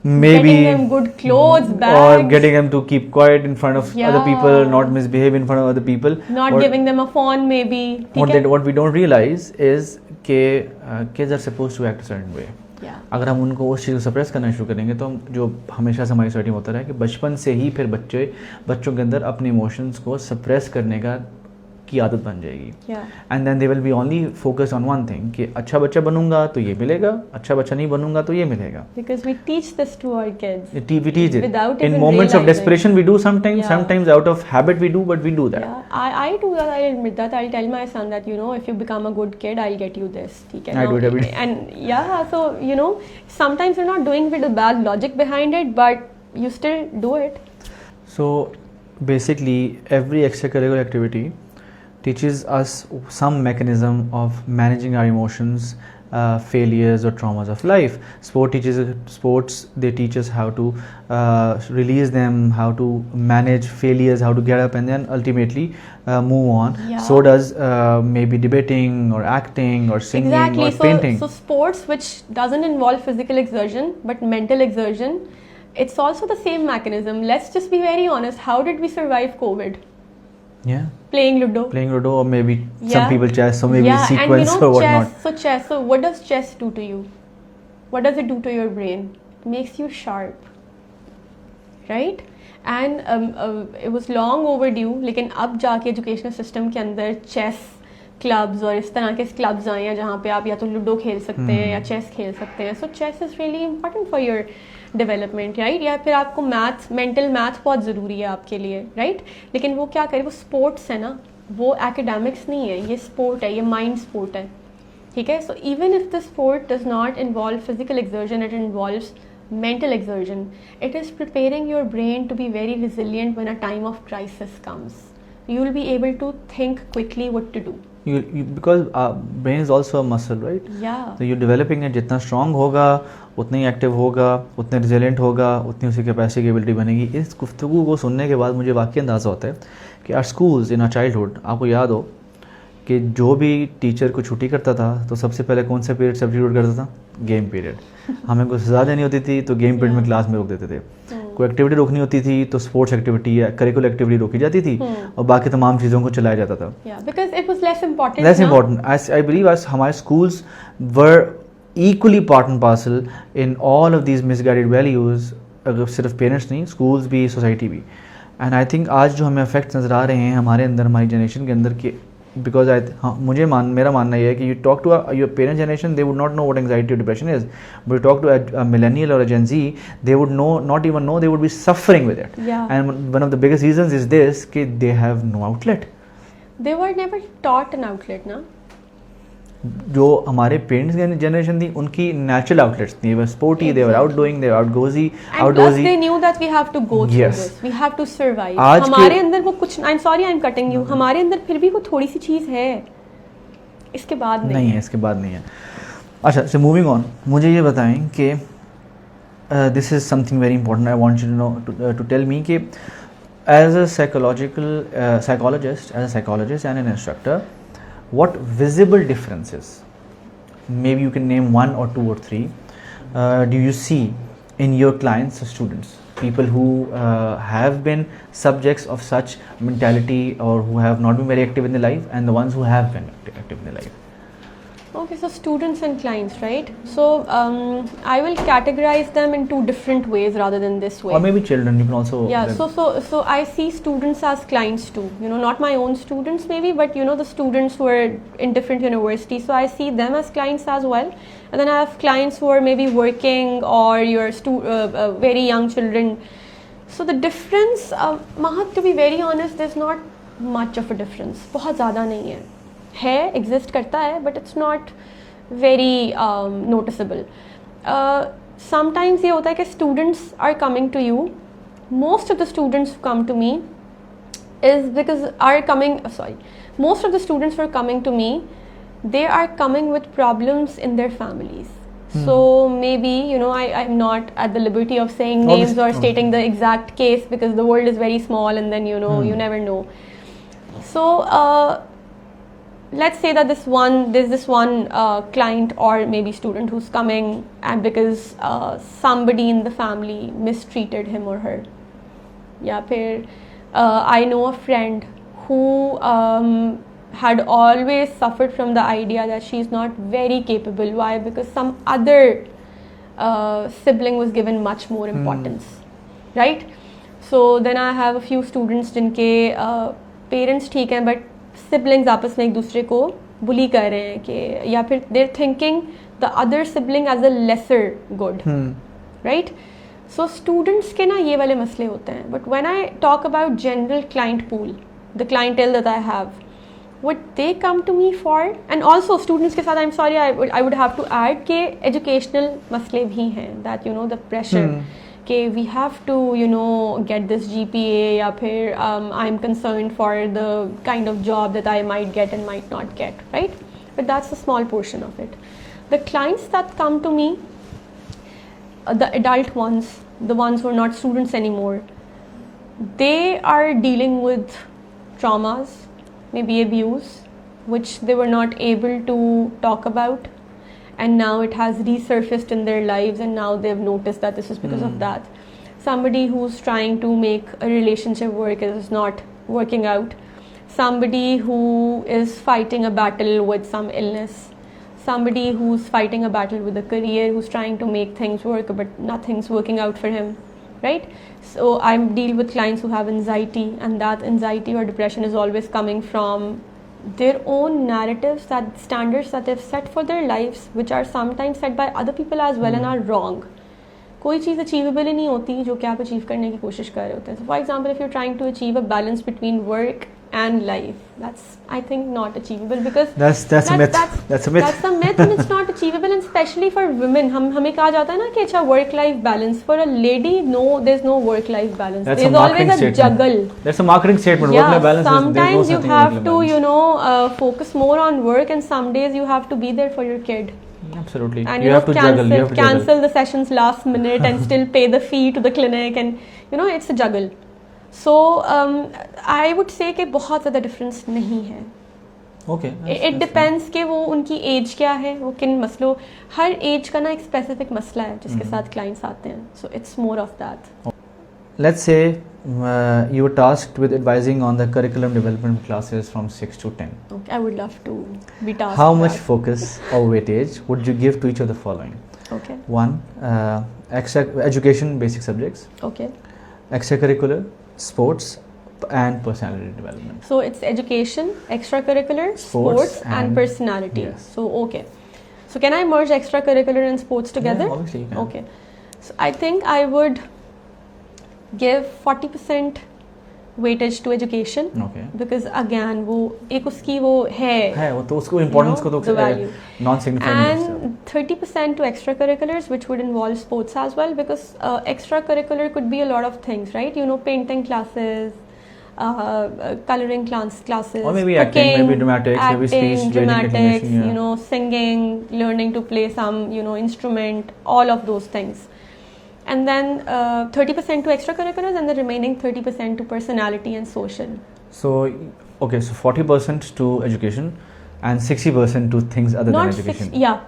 Maybe getting them good clothes, bags, or getting them to keep quiet in front of other people, not misbehave in front of other people, not giving them a phone maybe. What we don't realize is कि kids are supposed to act a certain way. अगर हम उनको उस चीज़ को suppress करना शुरू करेंगे तो हम जो हमेशा से हमारी सोसाइटी में होता है कि बचपन से ही फिर बच्चों के अंदर अपने इमोशंस को सप्रेस करने की आदत बन जाएगी, and then they will be only focused on one thing कि अच्छा बच्चा बनूंगा तो ये मिलेगा, अच्छा बच्चा नहीं बनूंगा तो ये मिलेगा. Because we teach this to our kids. We teach it without in moments of desperation. We do sometimes out of habit we do, but we do that. I do that. I admit that. I'll tell my son that, you know, if you become a good kid, I'll get you this. Okay, I do it every day. And yeah, so you know, sometimes you're not doing it with a bad logic behind it, but you still do it. So basically, every extracurricular activity teaches us some mechanism of managing our emotions, failures or traumas of life. Sports they teach us how to release them, how to manage failures, how to get up and then ultimately move on. So does maybe debating or acting or singing or painting. So sports which doesn't involve physical exertion but mental exertion, it's also the same mechanism. Let's just be very honest, how did we survive COVID? Yeah, playing ludo, or maybe some people chess, or maybe sequence, and you know, or whatnot. Chess, so what does chess do to you? What does it do to your brain? It makes you sharp, right? And it was long overdue, लेकिन अब जाके educational system के अंदर chess clubs और इस तरह के clubs आए हैं जहाँ पे आप या तो लूडो खेल सकते हैं या चेस खेल सकते हैं. So chess is really important for your development, right? या फिर आपको मेंटल मैथ बहुत ज़रूरी है आपके लिए, राइट? लेकिन वो क्या करे, वो स्पोर्ट्स है ना, वो एकेडमिक्स नहीं है, ये स्पोर्ट है, ये माइंड स्पोर्ट है, ठीक है? So even if the sport does not involve physical exertion, it involves mental exertion. It is preparing your brain to be very resilient when a time of crisis comes. You will be able to think quickly what to do. Because brain is also a muscle, right? Yeah. So you're developing it. जितना strong होगा, उतना ही active होगा, उतने resilient होगा, उतनी उसकी capacity capability बनेगी. इस गुफ्तगू को सुनने के बाद मुझे वाकई अंदाज़ा होता है कि our schools in our childhood, आपको याद हो कि जो भी टीचर को छुट्टी करता था तो सबसे पहले कौन सा पीरियड सब्स्टिट्यूट करता था? Game period. हमें कोई सज़ा देनी होती थी तो गेम पीरियड में क्लास में रोक देते थे. कोई एक्टिविटी रोकनी होती थी तो स्पोर्ट्स एक्टिविटी या करिकुलर एक्टिविटी रोकी जाती थी और बाकी तमाम चीज़ों को चलाया जाता था. Because it was less important. Less important. I believe as हमारे schools were equally part and parcel in all of these misguided values. अगर सिर्फ पेरेंट्स नहीं, schools भी, सोसाइटी भी. एंड आई थिंक आज जो हमें इफेक्ट्स नज़र आ रहे हैं हमारे अंदर, हमारी जनरेशन के अंदर के, बिकॉज मेरा मानना ये है कि you talk to your parent generation, they would not know what anxiety और depression is, but you talk to a millennial और a Gen Z, they would not even know, they would be suffering with it. And one of the biggest reasons is this कि they have no outlet. They were never taught an outlet ना. जो हमारे parents की generation थी उनकी natural outlets थी, वे sporty, they were outgoing, they were outdoorsy. And plus they knew that we have to go through this, we have to survive. हमारे अंदर वो कुछ, I'm sorry I'm cutting you, हमारे अंदर फिर भी वो थोड़ी सी चीज़ है, इसके बाद नहीं है. इसके बाद नहीं है. अच्छा, so moving on, मुझे ये बताएं कि this is something very important. I want you to know, to tell me कि as a psychologist and an instructor, what visible differences, maybe you can name one or two or three, do you see in your clients or students, people who have been subjects of such mentality or who have not been very active in their life, and the ones who have been active in their life? Okay, so students and clients, right? So I will categorize them in two different ways rather than this way. Or maybe children, you can also. Yeah, so I see students as clients too. You know, not my own students maybe, but you know the students who are in different universities. So I see them as clients as well. And then I have clients who are maybe working or your very young children. So the difference, Mahat, to be very honest, there's not much of a difference. बहुत ज़्यादा नहीं है, exist करता है, but it's not very noticeable. Sometimes ये होता है कि students are coming to you. Most of the students who come to me most of the students who are coming to me, they are coming with problems in their families. So maybe, you know, I'm not at the liberty of saying names or stating the exact case because the world is very small and then, you know, you never know. So let's say that there's this one client or maybe student who's coming and because somebody in the family mistreated him or her. Yeah, I know a friend who had always suffered from the idea that she's not very capable. Why? Because some other sibling was given much more importance, right? So then I have a few students जिनके parents ठीक हैं but siblings आपस में एक दूसरे को bully कर रहे हैं कि या फिर they're thinking the other sibling as a lesser good, right? So students के ना ये वाले मसले होते हैं. But when I talk about general client pool, the clientele that I have, what they come to me for, and also students के साथ I'm sorry I would have to add कि educational मसले भी हैं, that you know the pressure कि we have to you know get this GPA या फिर I'm concerned for the kind of job that I might get and might not get, right? But that's a small portion of it. The clients that come to me, the adult ones, the ones who are not students anymore, they are dealing with traumas, maybe abuse, which they were not able to talk about, and now it has resurfaced in their lives and now they've noticed that this is because of that. Somebody who's trying to make a relationship work is not working out. Somebody who is fighting a battle with some illness. Somebody who's fighting a battle with a career, who's trying to make things work but nothing's working out for him, right? So I deal with clients who have anxiety, and that anxiety or depression is always coming from their own narratives, that standards that they've set for their lives, which are sometimes set by other people as well and are wrong. कोई चीज़ achievable ही नहीं होती जो कि आप achieve करने की कोशिश कर रहे होते हैं. So for example, if you're trying to achieve a balance between work and life, that's I think not achievable because that's a myth. That's a myth. That's a myth and it's not achievable, and especially for women. हमें कहा जाता है ना कि अच्छा work life balance. For a lady, no, there's no work life balance. That's there's always a juggle. That's a marketing statement. Yeah, work life balance. Sometimes you have to you know focus more on work, and some days you have to be there for your kid. Absolutely. And you have to juggle. You have to cancel the sessions last minute and still pay the fee to the clinic, and you know it's a juggle. So I would say कि बहुत ज़्यादा difference नहीं है. Okay. It depends कि वो उनकी age क्या है, वो किन मसलों, हर age का ना एक specific मसला है जिसके साथ clients आते हैं. So it's more of that. Let's say you were tasked with advising on the curriculum development classes from 6 to 10. Okay, I would love to be tasked. How with much that. focus or weightage would you give to each of the following? Okay. 1. Extra education, basic subjects. Okay. Extracurricular, sports, and personality development. So it's education, extracurricular, sports and personality. Yes. So okay. So can I merge extracurricular and sports together? Yeah, obviously you can. Okay. So I think I would give 40% weightage to education. Okay. Because again वो एक उसकी वो है वो तो उसको importance को तो the value. non-significant. And 30% to extracurriculars, which would involve sports as well, because extracurricular could be a lot of things, right? You know, painting classes, coloring classes, or maybe cooking, acting, maybe dramatics, maybe speech, dramatics, yeah. you know, singing, learning to play some, you know, instrument, all of those things. And then 30% to extracurriculars and the remaining 30% to personality and social. So, okay, so 40% to education and 60% to things other than education. Yeah.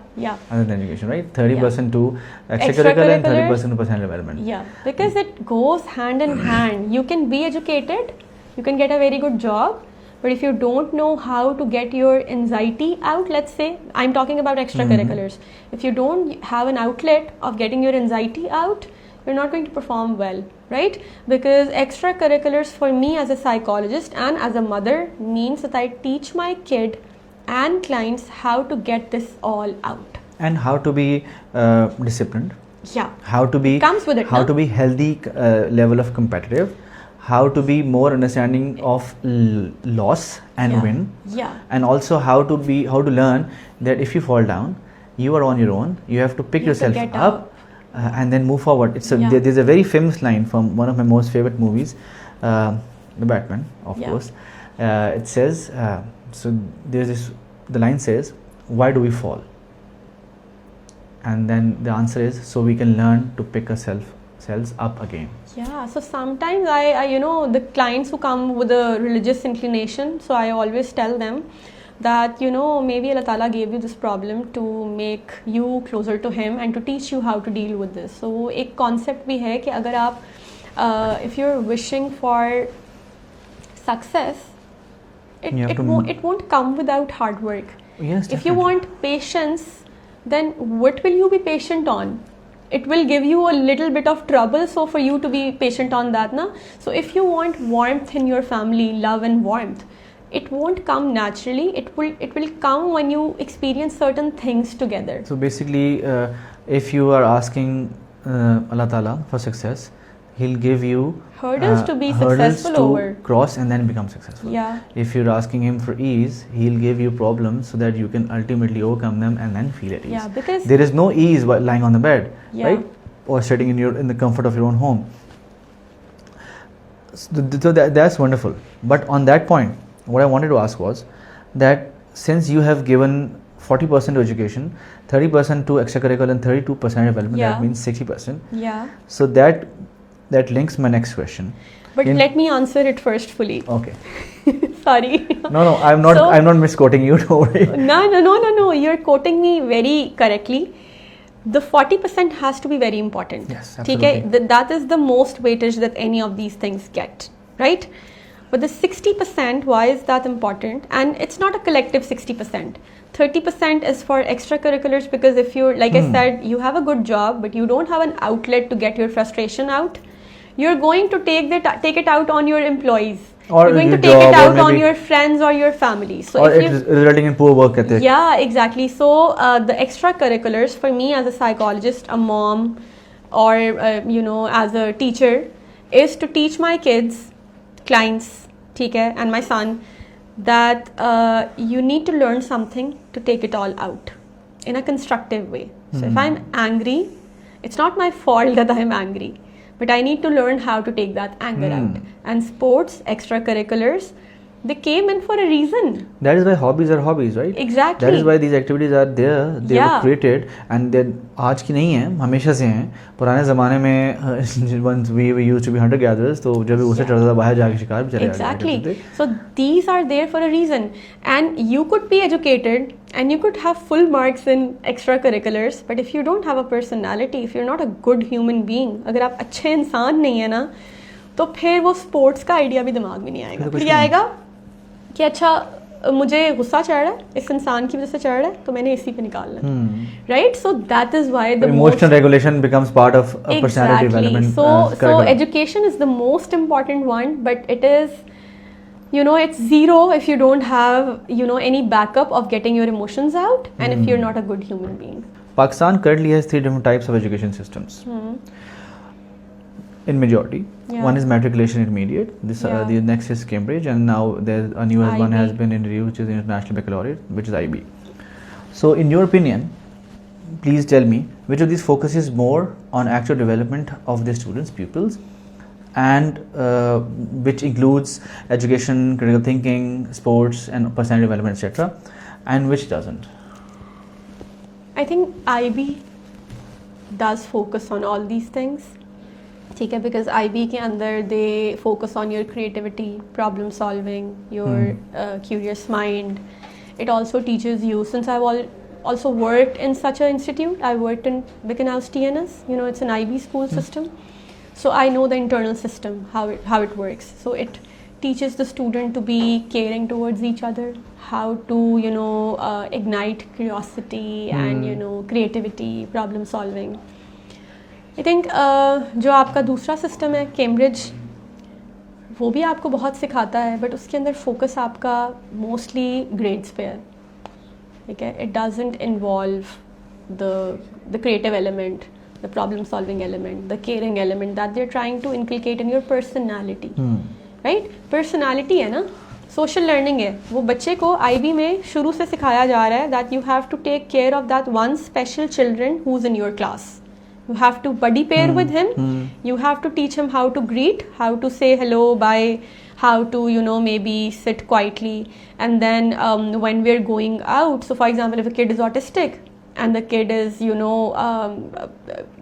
Other than education, right? 30% to extracurricular and 30% to personal development. Yeah, because it goes hand in hand. You can be educated, you can get a very good job, but if you don't know how to get your anxiety out, let's say I'm talking about extracurriculars, if you don't have an outlet of getting your anxiety out, you're not going to perform well, right? Because extracurriculars for me as a psychologist and as a mother means that I teach my kid and clients how to get this all out. And how to be disciplined, Yeah, how to be comes with it, how na? to be healthy level of competitive, how to be more understanding of loss and Yeah. win, Yeah, and also how to learn that if you fall down, you are on your own, you have to pick You have to yourself get up and then move forward. Yeah. There's a very famous line from one of my most favorite movies, The Batman, of Yeah. course. It says, so there's this, the line says, why do we fall? And then the answer is, so we can learn to pick ourselves up again. yeah. So sometimes I you know, the clients who come with a religious inclination, so I always tell them that, you know, maybe Allah Ta'ala gave you this problem to make you closer to Him and to teach you how to deal with this. So एक concept भी है कि अगर आप if you're wishing for success, it won't come without hard work. Yes, If you definitely. want patience, then what will you be patient on? It will give you a little bit of trouble, so for you to be patient on that, na? So if you want warmth in your family, love and warmth, it won't come naturally. It will come when you experience certain things together. So basically, if you are asking Allah Ta'ala for success, He'll give you Hurdles to be hurdles successful to over. cross and then become successful. Yeah. If you're asking Him for ease, He'll give you problems so that you can ultimately overcome them and then feel at ease. Yeah, because There is no ease while lying on the bed, Yeah. right? Or sitting in the comfort of your own home. So that's wonderful. But on that point, what I wanted to ask was that since you have given 40% to education, 30% to extracurricular and 32% development, Yeah. that means 60%. yeah. So that links my next question. But In- let me answer it first fully. Okay. Sorry. No, I'm not. So- I'm not misquoting you. Don't worry. No. You're quoting me very correctly. The 40% has to be very important. Yes, ठीक है? absolutely. That is the most weightage that any of these things get, right? But the 60%, why is that important? And it's not a collective 60%. 30% is for extracurriculars, because if you're, like I said, you have a good job, but you don't have an outlet to get your frustration out, you're going to take it out on your employees. Or you're going to your take it job, or out on maybe- your friends or your family. So Or if it's you resulting in poor work ethic. yeah, exactly. So the extracurriculars for me as a psychologist, a mom, or you know, as a teacher, is to teach my kids, clients, ठीक है, and my son, that you need to learn something to take it all out in a constructive way. So if I'm angry, it's not my fault that I'm angry, but I need to learn how to take that anger out. And sports, extracurriculars, they came in for a reason. That is why hobbies are hobbies, right? Exactly. That is why these activities are there. They Yeah. were created, and then आज की नहीं है, हमेशा से हैं. पुराने ज़माने में once we used to be hunter gatherers, तो जब भी उसे चढ़ता था बाहर जाके शिकार बेचारे Exactly. करते थे. So these are there for a reason, and you could be educated and you could have full marks in extracurriculars, but if you don't have a personality, if you're not a good human being, अगर आप अच्छे इंसान नहीं है ना, तो फिर वो स्पोर्ट्स का आइडिया भी दिमाग में नहीं आएगा. तो कुछ फिर ये नहीं। आएगा कि अच्छा मुझे गुस्सा चढ़ रहा है, इस इंसान की वजह से चढ़ रहा है, तो मैंने इसी पे निकालना है. Right? So that is why the Emotional regulation becomes part of a personality development. So curriculum. education is the most important one, but it is, you know, it's zero if you don't have, you know, any backup of getting your emotions out, and if you're not a good human being. Pakistan currently has 3 different types of education systems. In majority, Yeah. one is matriculation intermediate. This Yeah. the next is Cambridge, and now there's a new one IB. has been introduced, which is International Baccalaureate, which is IB. So, in your opinion, please tell me which of these focuses more on actual development of the students, pupils, and which includes education, critical thinking, sports, and personality development, etc., and which doesn't. I think IB does focus on all these things. ठीक है, because IB के अंदर they focus on your creativity, problem solving, your curious mind. It also teaches you, since I've also worked in such an institute, I worked in Bickenhouse TNS, you know, it's an IB school system. So I know the internal system, how it works. So it teaches the student to be caring towards each other, how to ignite curiosity and creativity, problem solving. I think जो आपका दूसरा system है Cambridge, वो भी आपको बहुत सिखाता है, बट उसके अंदर फोकस आपका मोस्टली ग्रेड्स पे है, ठीक है. It doesn't involve the creative element, the problem solving element, the caring element that they're trying to inculcate in your personality. Right? Personality है ना, social learning है. वो बच्चे को IB में शुरू से सिखाया जा रहा है that you have to take care of that one special children who's in your class. You have to buddy pair with him. You have to teach him how to greet, how to say hello, bye, how to maybe sit quietly. And then when we're going out, so for example, if a kid is autistic and the kid is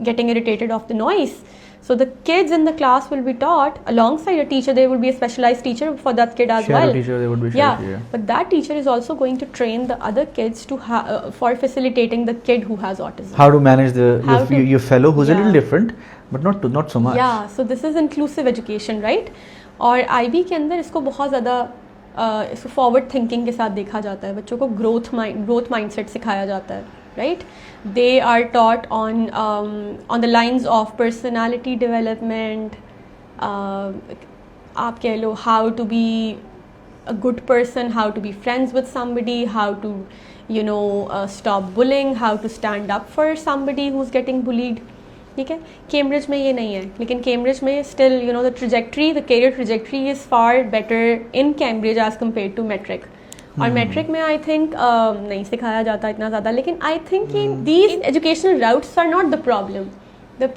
getting irritated of the noise, so the kids in the class will be taught alongside a teacher. There will be a specialized teacher for that kid as well. Teacher, they would be yeah, but that teacher is also going to train the other kids to for facilitating the kid who has autism, how to manage your fellow who's a little different, but not so much. Yeah, so this is inclusive education, right? और IB के अंदर इसको बहुत ज़्यादा इसको forward thinking के साथ देखा जाता है. बच्चों को ग्रोथ माइंडसेट सिखाया जाता है, right? They are taught on the lines of personality development. आप कह लो how to be a good person, how to be friends with somebody, how to stop bullying, how to stand up for somebody who's getting bullied. ठीक है. Cambridge में ये नहीं है, लेकिन Cambridge में still the career trajectory is far better in Cambridge as compared to metric. और matric में आई थिंक नहीं सिखाया जाता इतना ज़्यादा, लेकिन आई थिंक कि these educational routes are not the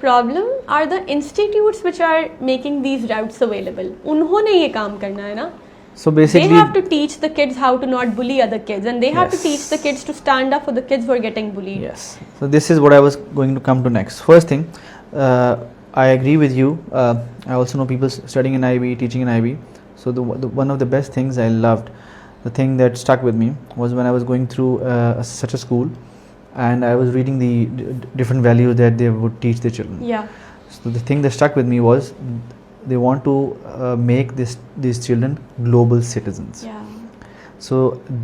problem are the institutes which are making these routes available. उन्होंने ये काम करना है ना. So basically, they have to teach the kids how to not bully other kids, and they have to teach the kids to stand up for the kids who are getting bullied. Yes. So this is what I was going to come to next. First thing, I agree with you. I also know people studying in IB, teaching in IB. So the one of the best things I loved, the thing that stuck with me, was when I was going through such a school, and I was reading the different values that they would teach their children. Yeah. So the thing that stuck with me was they want to make these children global citizens. Yeah. So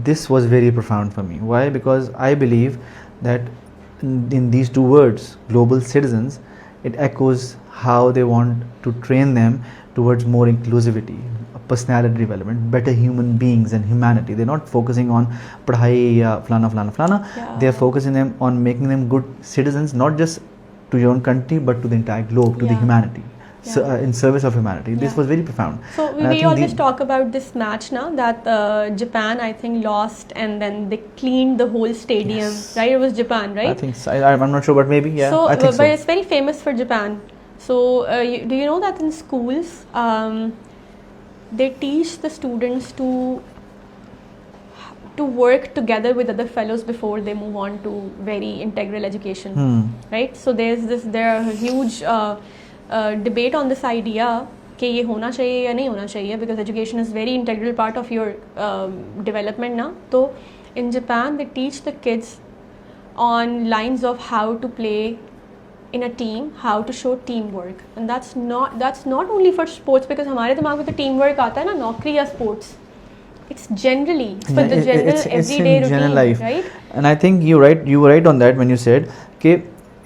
this was very profound for me. Why? Because I believe that in these two words, global citizens, it echoes how they want to train them towards more inclusivity, personality development, better human beings and humanity. They're not focusing on padhai ya flana. Yeah. They're focusing them on making them good citizens, not just to your own country, but to the entire globe, to the humanity. So, in service of humanity. This was very profound. So we always talk about this match now that Japan, I think, lost and then they cleaned the whole stadium. Yes. Right? It was Japan, right? I think so. I'm not sure, but maybe So, I think but it's very famous for Japan. So do you know that in schools they teach the students to work together with other fellows before they move on to very integral education, right? So there are huge debate on this idea कि ये होना चाहिए या नहीं होना चाहिए, because education is very integral part of your development ना. तो in Japan they teach the kids on lines of how to play in a team, how to show teamwork, and that's not only for sports, because हमारे दिमाग में तो teamwork आता है ना नौकरी या sports. It's generally for the general everyday routine, general life, right? And I think you were right on that when you said कि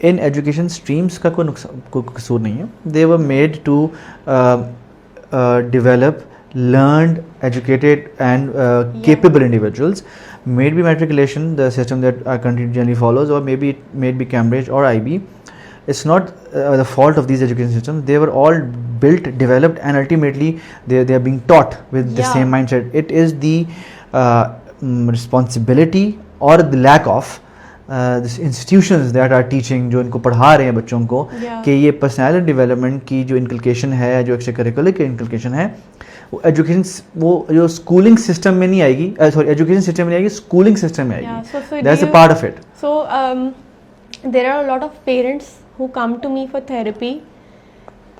in education streams का कोई कसूर नहीं है. They were made to develop learned, educated and capable individuals. Maybe matriculation, the system that our country generally follows, or maybe it may be Cambridge or IB. It's not the fault of these education systems. They were all built, developed, and ultimately they are being taught with the same mindset. It is the responsibility or the lack of this institutions that are teaching, जो इनको पढ़ा रहे हैं बच्चों को, कि ये personality development की जो इनकलकेशन है, जो एक्स्ट्रा करिकुलर की इनकलकेशन है, वो एजुकेशन, वो जो स्कूलिंग सिस्टम में नहीं आएगी, सॉरी एजुकेशन सिस्टम में नहीं आएगी, स्कूलिंग सिस्टम में आएगी. That's a part of it. So there are a lot of parents who come to me for therapy,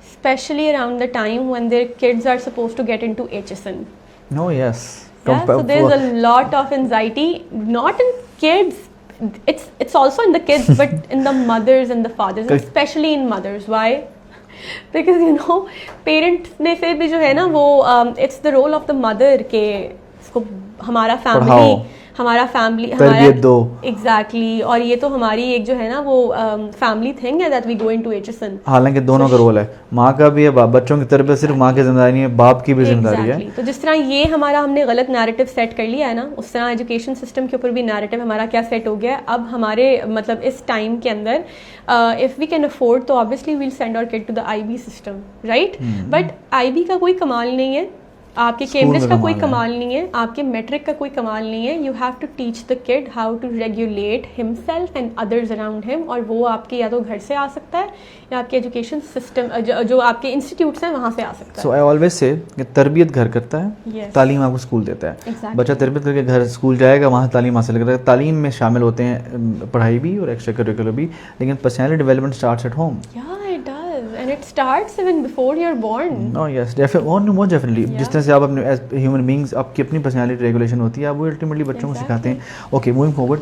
especially around the time when their kids are supposed to get into HSN. No, yes. Yeah, so there's a lot of anxiety, not in kids. It's also in the kids, but in the mothers and the fathers, especially in mothers. Why? Because you know parents में से भी जो है ना वो it's the role of the mother के इसको हमारा पढ़ाओ, फैमिली तरबियत दो। एग्जैक्टली और ये तो हमारी एक जो है ना वो फैमिली थिंग है that we go into HSN. हालांकि दोनों का रोल है, माँ का भी है, बच्चों की तरबियत सिर्फ माँ की जिम्मेदारी नहीं है, बाप की भी जिम्मेदारी है। तो जिस तरह ये हमारा हमने गलत नैरेटिव सेट कर लिया है ना, उस तरह एजुकेशन सिस्टम के ऊपर भी नैरेटिव हमारा क्या सेट हो गया है। अब हमारे मतलब इस टाइम के अंदर इफ़ वी कैन अफोर्ड तो obviously we'll send our kid to the IB system, right. But IB का कोई कमाल नहीं है, आपके कैम्ब्रिज का कोई कमाल नहीं है, आपके मैट्रिक का कोई कमाल नहीं है। You have to teach the kid how to regulate himself and others around him, और वो आपके या तो घर से आ सकता है या आपके एजुकेशन सिस्टम जो आपके इंस्टीट्यूट्स हैं वहाँ से आ सकता है। सो आई ऑलवेज से कि तरबियत घर करता है, Yes. तालीम आपको स्कूल देता है। Exactly. बच्चा तरबियत करके घर स्कूल जाएगा, वहाँ तालीम हासिल करेगा। तालीम में शामिल होते हैं पढ़ाई भी और एक्स्ट्रा करिकुलर भी, लेकिन personality development starts at home. Yeah, it does, and it starts even before you're born. Oh yes, definitely, most definitely. जिस तरह से आप अपने एज ह्यूमन बीइंग्स आपकी अपनी पर्सनैलिटी रेगुलेशन होती है, आप वो अल्टीमेटली बच्चों को सिखाते हैं। Okay, moving forward,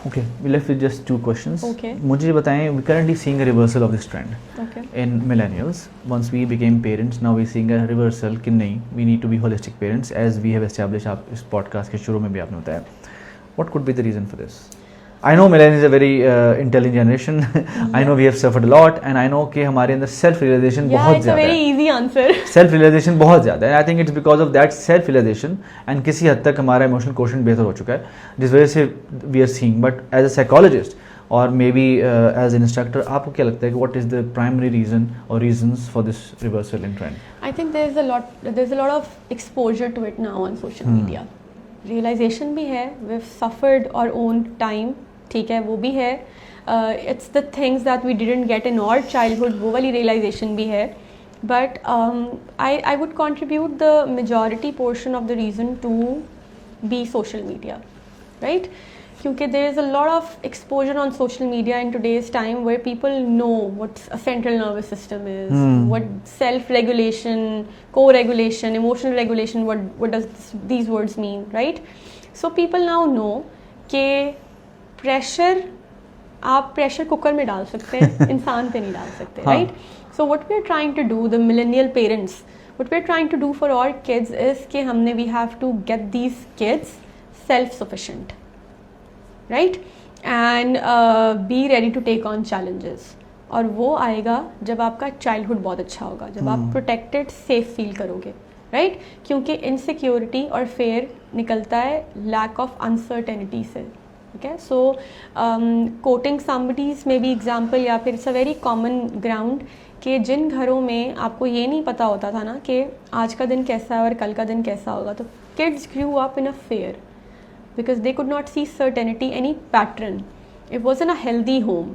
okay we left with just 2 questions. Okay. मुझे बताएं, we currently seeing a reversal of this trend Okay. in millennials. Once we became parents, now we're seeing a reversal कि नहीं, we need to be holistic parents as we have established। आप इस podcast के शुरू में भी आपने बताया। What could be the reason for this? I know millennials is a very intelligent generation. I know we have suffered a lot, and I know कि हमारे अंदर self realization Yeah, बहुत it's a ज़्यादा very है। easy answer. Self realisation बहुत ज़्यादा है। I think it's because of that self realisation and किसी हद तक हमारा इमोशनल क्वेश्चन बेहतर हो चुका है, जिस वजह से we are seeing. But as a psychologist और maybe as an instructor, आपको क्या लगता है कि what is the primary reason और reasons for this reversal in trend? I think there's a lot of exposure to it now on social media. Realization भी है, we've suffered our own time, ठीक है, वो भी है। It's the things that we didn't get in our childhood, वो वाली realization भी है। But I would contribute the majority portion of the reason to be social media, right? क्योंकि there is a lot of exposure on social media in today's time where people know what a central nervous system is, what self-regulation, co-regulation, emotional regulation, what does these words mean, right? So people now know कि pressure आप pressure cooker में डाल सकते हैं, इंसान पे नहीं डाल सकते, right? So what we are trying to do, the millennial parents, what we are trying to do for our kids is कि हमने we have to get these kids self sufficient, right, and be ready to take on challenges. और वो आएगा जब आपका childhood बहुत अच्छा होगा, जब आप प्रोटेक्टेड सेफ फील करोगे, राइट? क्योंकि इनसिक्योरिटी और फेयर निकलता है लैक ऑफ अनसर्टेनिटी से, ठीक है? So quoting somebody's maybe example, या फिर it's a very common ground कि जिन घरों में आपको ये नहीं पता होता था ना कि आज का दिन कैसा है और कल का दिन कैसा होगा, तो kids grew up in a fair because they could not see certainty, any pattern. It wasn't a healthy home,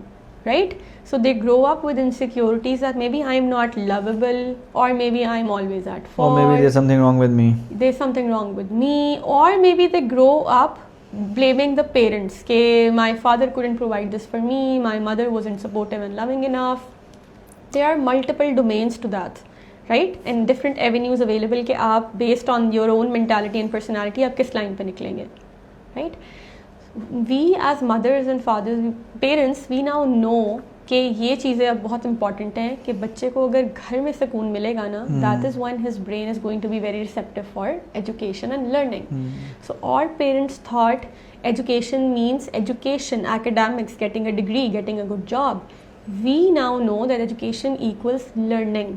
right? So they grow up with insecurities that maybe I'm not lovable, or maybe I'm always at fault, or maybe there's something wrong with me. There's something wrong with me, or maybe they grow up blaming the parents ke my father couldn't provide this for me, my mother wasn't supportive and loving enough. There are multiple domains to that, right? And different avenues available कि आप based on your own mentality and personality आप किस line पे निकलेंगे, right? We as mothers and fathers, parents, we now know कि ये चीज़ें अब बहुत important हैं कि बच्चे को अगर घर में सुकून मिलेगा ना, that is when his brain is going to be very receptive for education and learning. So our parents thought education means education, academics, getting a degree, getting a good job. We now know that education equals learning.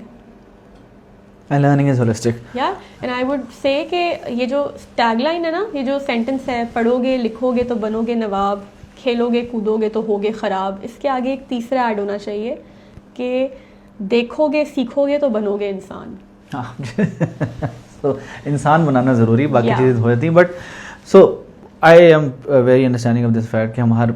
And learning is holistic. Yeah, and I would say कि ये जो tagline है ना, ये जो sentence है, पढ़ोगे लिखोगे तो बनोगे नवाब, खेलोगे कूदोगे तो होगे ख़राब, इसके आगे एक तीसरा ऐड होना चाहिए कि देखोगे सीखोगे तो बनोगे इंसान। So इंसान बनाना ज़रूरी, बाकी चीज़ें हो जाती हैं। But so I am very understanding of this fact कि हम हर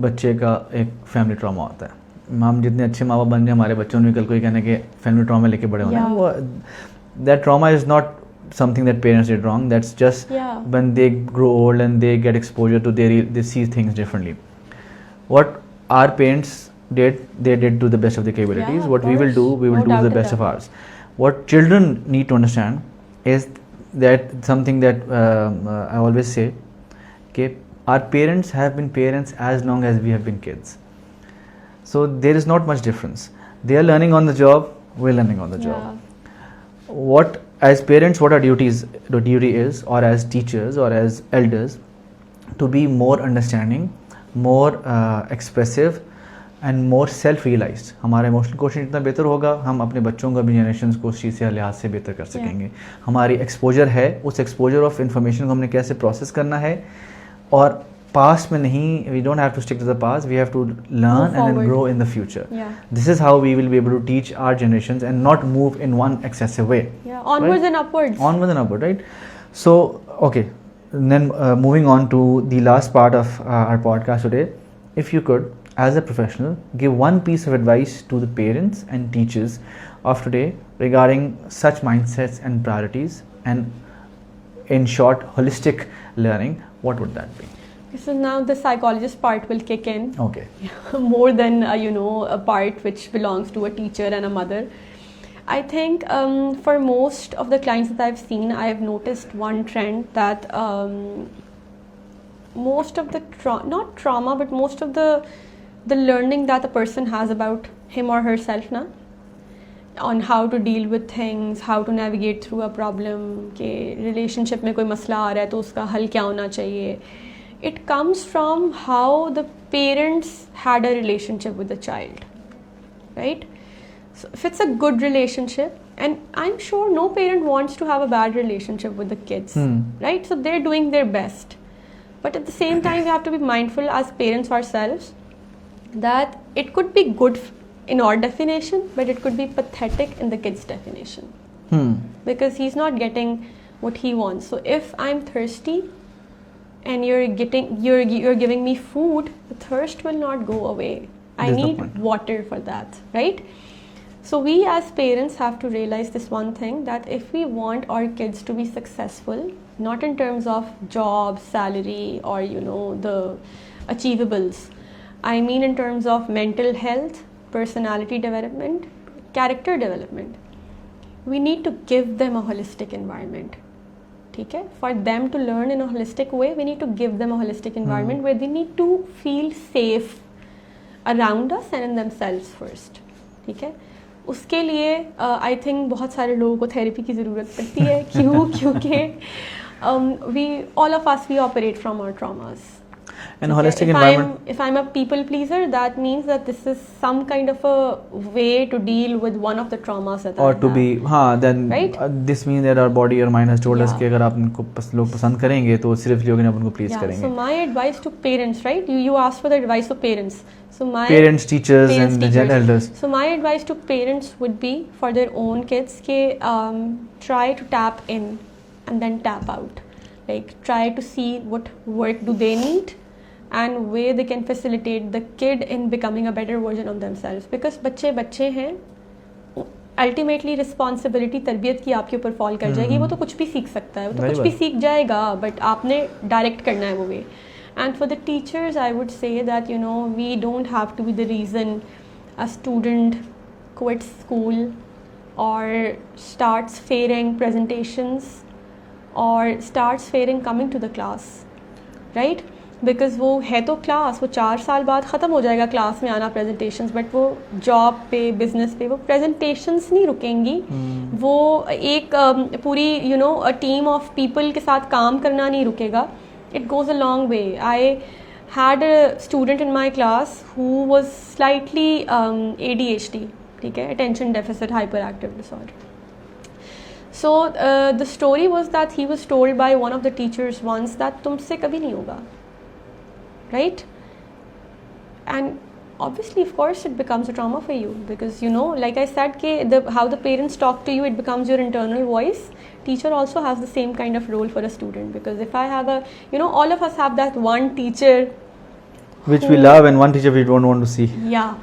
बच्चे का एक फैमिली ट्रॉमा होता है। हम जितने अच्छे माँ बाप बन जाए, हमारे बच्चों ने कल को ये कहना कि फैमिली ट्रॉमा लेके बड़े होना है। That trauma is not something that parents did wrong. That's just when they grow old and they get exposure to they see things differently. What our parents did, they did to the best of their capabilities. Yeah, what we will do, we will no do the best of ours. What children need to understand is that something that I always say, okay, our parents have been parents as long as we have been kids. So there is not much difference. They are learning on the job, we're learning on the job. Yeah. What as parents, what our duty is, or as teachers or as elders, to be more understanding, more expressive and more self realized. हमारा emotional question जितना बेहतर होगा, हम अपने बच्चों का भी generation को उस चीज़ से लिहाज से बेहतर कर सकेंगे. हमारी एक्सपोजर है, उस एक्सपोजर ऑफ इंफॉर्मेशन को हमने कैसे प्रोसेस करना है, और पास्ट में नहीं, we don't have to stick to the past, we have to learn and grow in the future. This is how we will be able to teach our generations and not move in one excessive way. Onwards and upwards. Onwards and upward, right? So, okay. And then moving on to the last part of our podcast today, if you could, as a professional, give one piece of advice to the parents and teachers of today regarding such mindsets and priorities, and in short, holistic learning, what would that be? So now the psychologist part will kick in. Okay. More than a part which belongs to a teacher and a mother. I think for most of the clients that I've seen, I've noticed one trend that most of the not trauma, but most of the learning that a person has about him or herself na, on how to deal with things, how to navigate through a problem, के relationship में कोई मसला आ रहा है तो उसका हल क्या होना चाहिए. It comes from how the parents had a relationship with the child, right? So if it's a good relationship, and I'm sure no parent wants to have a bad relationship with the kids, right? So they're doing their best. But at the same time, we have to be mindful as parents ourselves that it could be good in our definition, but it could be pathetic in the kid's definition. Because he's not getting what he wants. So if I'm thirsty and you're giving me food, the thirst will not go away. I need water for that, right? So we as parents have to realize this one thing, that if we want our kids to be successful, not in terms of job, salary, or the achievables, I mean in terms of mental health, personality development, character development, we need to give them a holistic environment. Okay? For them to learn in a holistic way, we need to give them a holistic environment where they need to feel safe around us and in themselves first. ठीक है? उसके लिए I think बहुत सारे लोगों को therapy की ज़रूरत पड़ती है. क्योंकि we all of us, we operate from our traumas. And holistic environment. If I'm a people pleaser, that means that this is some kind of a way to deal with one of the traumas that I have. Then right? This means that our body or mind has told us कि अगर आप उनको लोग पसंद करेंगे तो सिर्फ लोग उनको please करेंगे. So my advice to parents, right? You asked for the advice of parents. So my parents, teachers, and elders. So my advice to parents would be for their own kids कि try to tap in and then tap out. Like try to see what work do they need and where they can facilitate the kid in becoming a better version of themselves. Because बच्चे हैं, ultimately responsibility तरबियत की आपके ऊपर fall कर जाएगी. वो तो कुछ भी सीख सकता है, वो तो कुछ भी सीख जाएगा, बट आपने डायरेक्ट करना है वो वे. And for the teachers, I would say that we don't have to be the reason a student quits school or starts failing presentations or starts failing coming to the class, right? Because वो है तो class, वो 4 साल बाद ख़त्म हो जाएगा class में आना प्रेजेंटेशंस, बट वो जॉब पे, बिजनेस पे वो प्रेजेंटेशंस नहीं रुकेंगी. वो एक पूरी a टीम ऑफ पीपल के साथ काम करना नहीं रुकेगा. It goes a long way. I had a student in my class who was slightly ADHD, okay, attention deficit hyperactive disorder. So the story was that he was told by one of the teachers once that तुमसे कभी नहीं होगा, right? And obviously, of course, it becomes a trauma for you because like I said, how the parents talk to you, it becomes your internal voice. Teacher also has the same kind of role for a student, because if I have all of us have that one teacher which we love and one teacher we don't want to see. Yeah.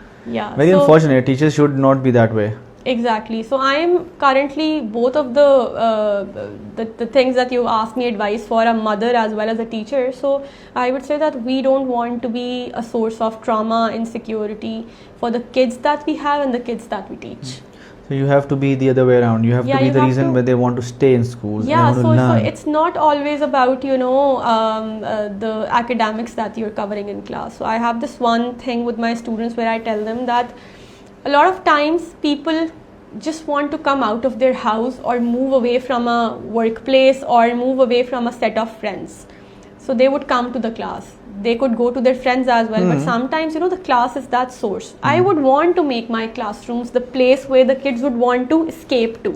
Very unfortunate. Teachers should not be that way. Exactly. So I am currently both of the things that you asked me advice for, a mother as well as a teacher. So I would say that we don't want to be a source of trauma, insecurity for the kids that we have and the kids that we teach. So you have to be the other way around. You have Yeah, to be you the have reason to- where they want to stay in school. Yeah, they want to so learn. it's not always about, you know, the academics that you're covering in class. So I have this one thing with my students where I tell them that a lot of times people just want to come out of their house or move away from a workplace or move away from a set of friends. So they would come to the class. They could go to their friends as well, but sometimes, you know, the class is that source. I would want to make my classrooms the place where the kids would want to escape to,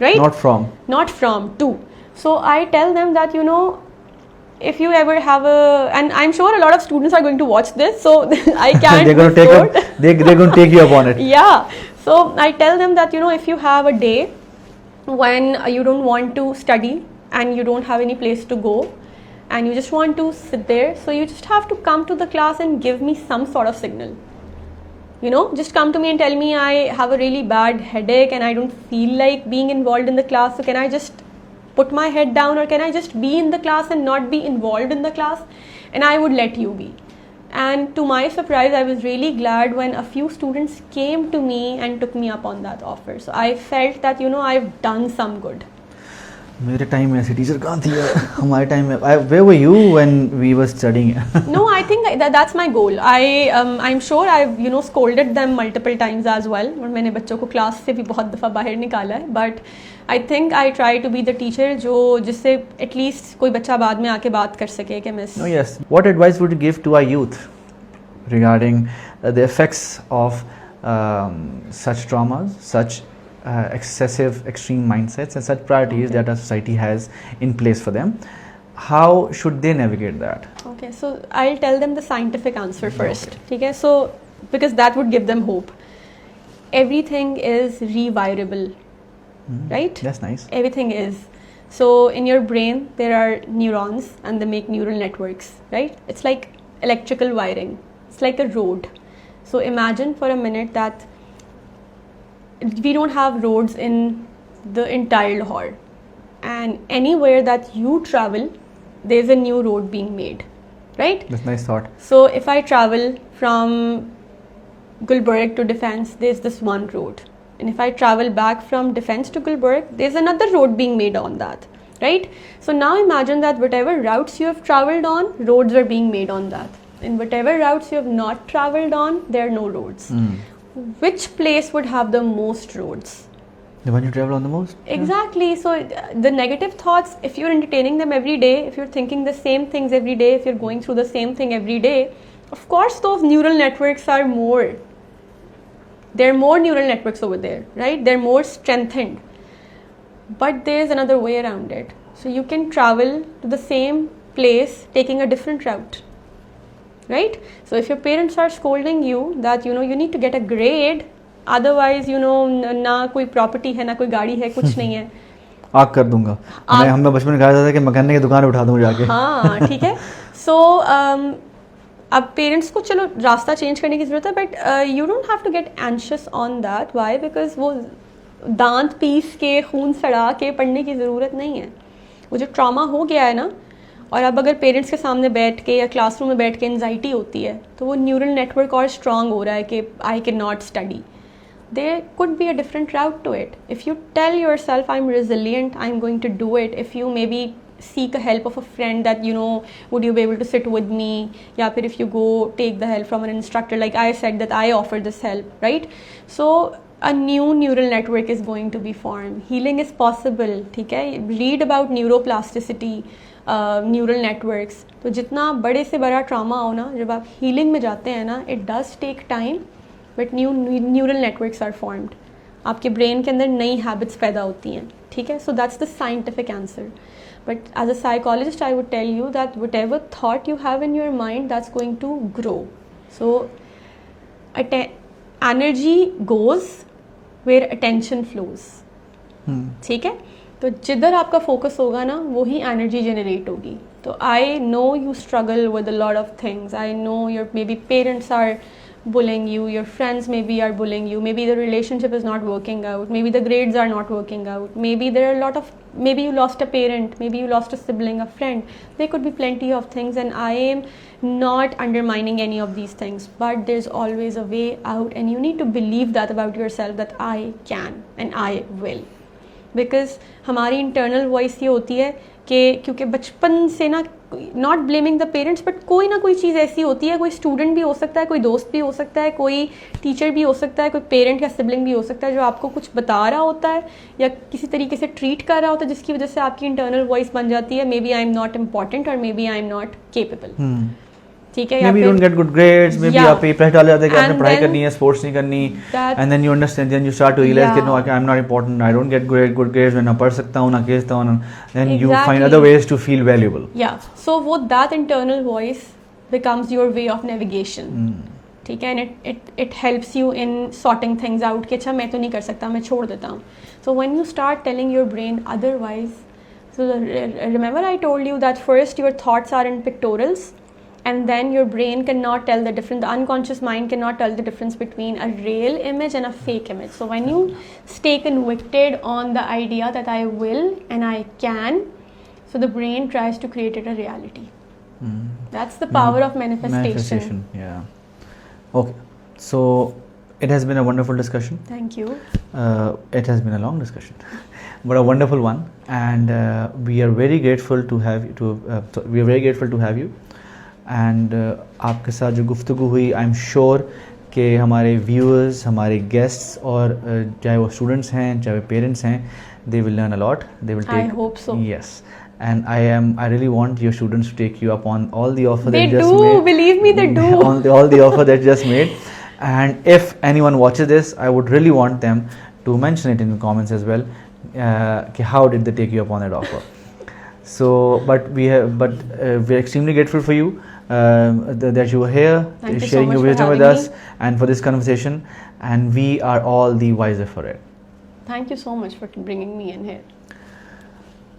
right? Not from. To. So I tell them that, you know, if you ever have a, and I'm sure a lot of students are going to watch this, so I can't. They're going to take afford- up, they're going to take you up on it. Yeah. So I tell them that, you know, if you have a day when you don't want to study and you don't have any place to go and you just want to sit there, so you just have to come to the class and give me some sort of signal. You know, just come to me and tell me I have a really bad headache and I don't feel like being involved in the class. So can I just put my head down, or can I just be in the class and not be involved in the class? And I would let you be. And to my surprise, I was really glad when a few students came to me and took me up on that offer. So I felt that, you know, I've done some good. मेरे time में ऐसे teacher कहाँ थी यार? हमारे time में where were you when we were studying? No, I think that's my goal. I'm sure I've, you know, scolded them multiple times as well. और मैंने बच्चों को क्लास से भी बहुत दफ़ा बाहर निकाला है. But I think I try to be the teacher जिससे at least कोई बच्चा बाद में आके बात कर सके कि miss. Oh yes. What advice would you give to our youth regarding the effects of such traumas, such excessive, extreme mindsets, and such priorities that our society has in place for them? How should they navigate that? Okay, so I'll tell them the scientific answer first. Okay, so because that would give them hope. Everything is rewirable, right? That's nice. Everything is. So in your brain there are neurons and they make neural networks, right? It's like electrical wiring. It's like a road. So imagine for a minute that we don't have roads in the entire Lahore, and anywhere that you travel there's a new road being made, right? That's nice thought. So if I travel from Gulbarg to Defence, there's this one road, and if I travel back from Defence to Gulbarg, there's another road being made on that, right? So now imagine that whatever routes you have travelled on, roads are being made on that. In whatever routes you have not travelled on, there are no roads. Which place would have the most roads? The one you travel on the most? Exactly. So the negative thoughts, if you're entertaining them every day, if you're thinking the same things every day, if you're going through the same thing every day, of course those neural networks are more. There are more neural networks over there, right? They're more strengthened. But there's another way around it. So you can travel to the same place taking a different route, right? So if your parents are scolding you that, you know, you need to get a grade, otherwise, you know, ना कोई property है, ना कोई गाड़ी है, कुछ नहीं है. आग कर दूंगा. हमने बचपन में कहा था कि मकान की दुकान उठा दूंगा जाके. हाँ, ठीक है. So अब पेरेंट्स को चलो रास्ता चेंज करने की ज़रूरत है, but you don't have to get anxious on that. Why? Because वो दांत पीस के खून सड़ा के पढ़ने की ज़रूरत नहीं है. वो जो ट्रॉमा हो गया है ना, और अब अगर पेरेंट्स के सामने बैठ के या क्लासरूम में बैठ के एंजाइटी होती है, तो वो न्यूरल नेटवर्क और स्ट्रॉन्ग हो रहा है कि I can not study. There could be a different route to it. If you tell yourself, I'm resilient, I'm going to do it. If you maybe seek a help of a friend that, you know, would you be able to sit with me? Yeah, but if you go take the help from an instructor, like I said that I offer this help, right? So a new neural network is going to be formed. Healing is possible, ठीक है? Read about neuroplasticity, neural networks. तो जितना बड़े से बड़ा trauma हो ना, जब आप healing में जाते हैं ना, it does take time. But neural networks are formed. आपके ब्रेन के अंदर नई हैबिट्स पैदा होती हैं, ठीक है? So that's the scientific answer. But as a psychologist I would tell you that whatever thought you have in your mind that's going to grow. So energy goes where attention flows, ठीक है? तो जिधर आपका focus होगा ना, वही energy generate होगी. तो I know you struggle with a lot of things. I know your maybe parents are bullying you, your friends maybe are bullying you, maybe the relationship is not working out, maybe the grades are not working out, maybe there are a lot of maybe you lost a parent, maybe you lost a sibling, a friend. There could be plenty of things, and I am not undermining any of these things, but there's always a way out, and you need to believe that about yourself, that I can and I will. Because हमारी internal voice ये होती है कि क्योंकि बचपन से ना, not blaming the parents, but कोई ना कोई चीज़ ऐसी होती है, कोई स्टूडेंट भी हो सकता है, कोई दोस्त भी हो सकता है, कोई टीचर भी हो सकता है, कोई पेरेंट या सिबलिंग भी हो सकता है, जो आपको कुछ बता रहा होता है या किसी तरीके से ट्रीट कर रहा होता है, जिसकी वजह से आपकी इंटरनल वॉइस बन जाती है, maybe I am not important और maybe I am not capable. ठीक है, maybe you don't get good grades, maybe आप पे प्रेशर डाला जाता है कि आपने पढ़ाई करनी है, स्पोर्ट्स नहीं करनी, and then you understand, then you start to realize that no, I'm not important, I don't get good grades, मैं ना पढ़ सकता हूँ ना खेल सकता हूँ, then you find other ways to feel valuable. Yeah, so वो that internal voice becomes your way of navigation. ठीक है, and it helps you in sorting things out कि अच्छा मैं तो नहीं कर सकता, मैं छोड़ देता हूँ. So when you start telling your brain otherwise, so remember I told you that first your thoughts are in pictorials, and then your brain cannot tell the difference, the unconscious mind cannot tell the difference between a real image and a fake image. So when you stay convicted on the idea that I will and I can, so the brain tries to create it a reality. That's the power of manifestation. Yeah. Okay, so it has been a wonderful discussion. Thank you. It has been a long discussion, but a wonderful one, and we are very grateful to have you. And आपके साथ जो गुफ्तगू हुई, I am sure कि हमारे viewers, हमारे guests और चाहे वो स्टूडेंट्स हैं, चाहे वो पेरेंट्स हैं, they will learn a lot, they will take, I hope so, yes. And I really want your students to take you up on all the offer they that just do, made. believe me, they do. all the offer that just made. And if anyone watches this, I would really want them to mention it in the comments as well. How did they take you up on that offer? So, we're extremely grateful for you. That you were here, sharing your wisdom with us, and for this conversation, and we are all the wiser for it. Thank you so much for bringing me in here.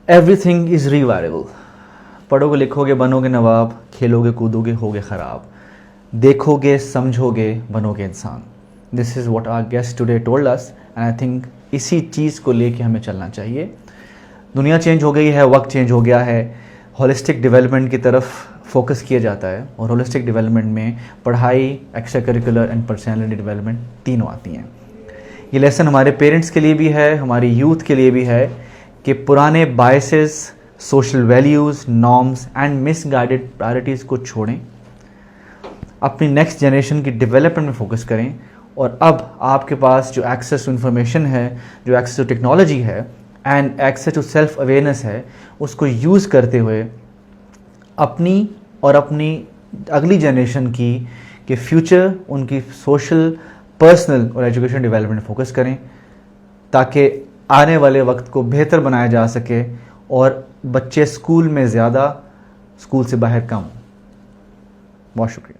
Everything is rewirable. पढ़ोगे लिखोगे बनोगे नवाब, खेलोगे कूदोगे होगे ख़राब, देखोगे समझोगे बनोगे इंसान. This is what our guest today told us, and I think इसी चीज़ को लेके हमें चलना चाहिए. दुनिया चेंज हो गई है, वक्त चेंज हो गया है, होलिस्टिक डेवलपमेंट की तरफ फोकस किया जाता है, और होलिस्टिक डेवलपमेंट में पढ़ाई, extra curricular and personality development तीनों आती हैं. ये लेसन हमारे पेरेंट्स के लिए भी है, हमारी यूथ के लिए भी है कि पुराने biases, social values, norms and misguided priorities को छोड़ें, अपनी नेक्स्ट जनरेशन की डेवलपमेंट में फोकस करें, और अब आपके पास जो एक्सेस टू इन्फॉर्मेशन है, जो एक्सेस टू टेक्नोलॉजी है and access to self awareness है, उसको यूज़ करते हुए अपनी और अपनी अगली जनरेशन के फ्यूचर, उनकी सोशल, पर्सनल और एजुकेशन डेवलपमेंट फोकस करें, ताकि आने वाले वक्त को बेहतर बनाया जा सके और बच्चे स्कूल में ज़्यादा, स्कूल से बाहर कम. बहुत शुक्रिया.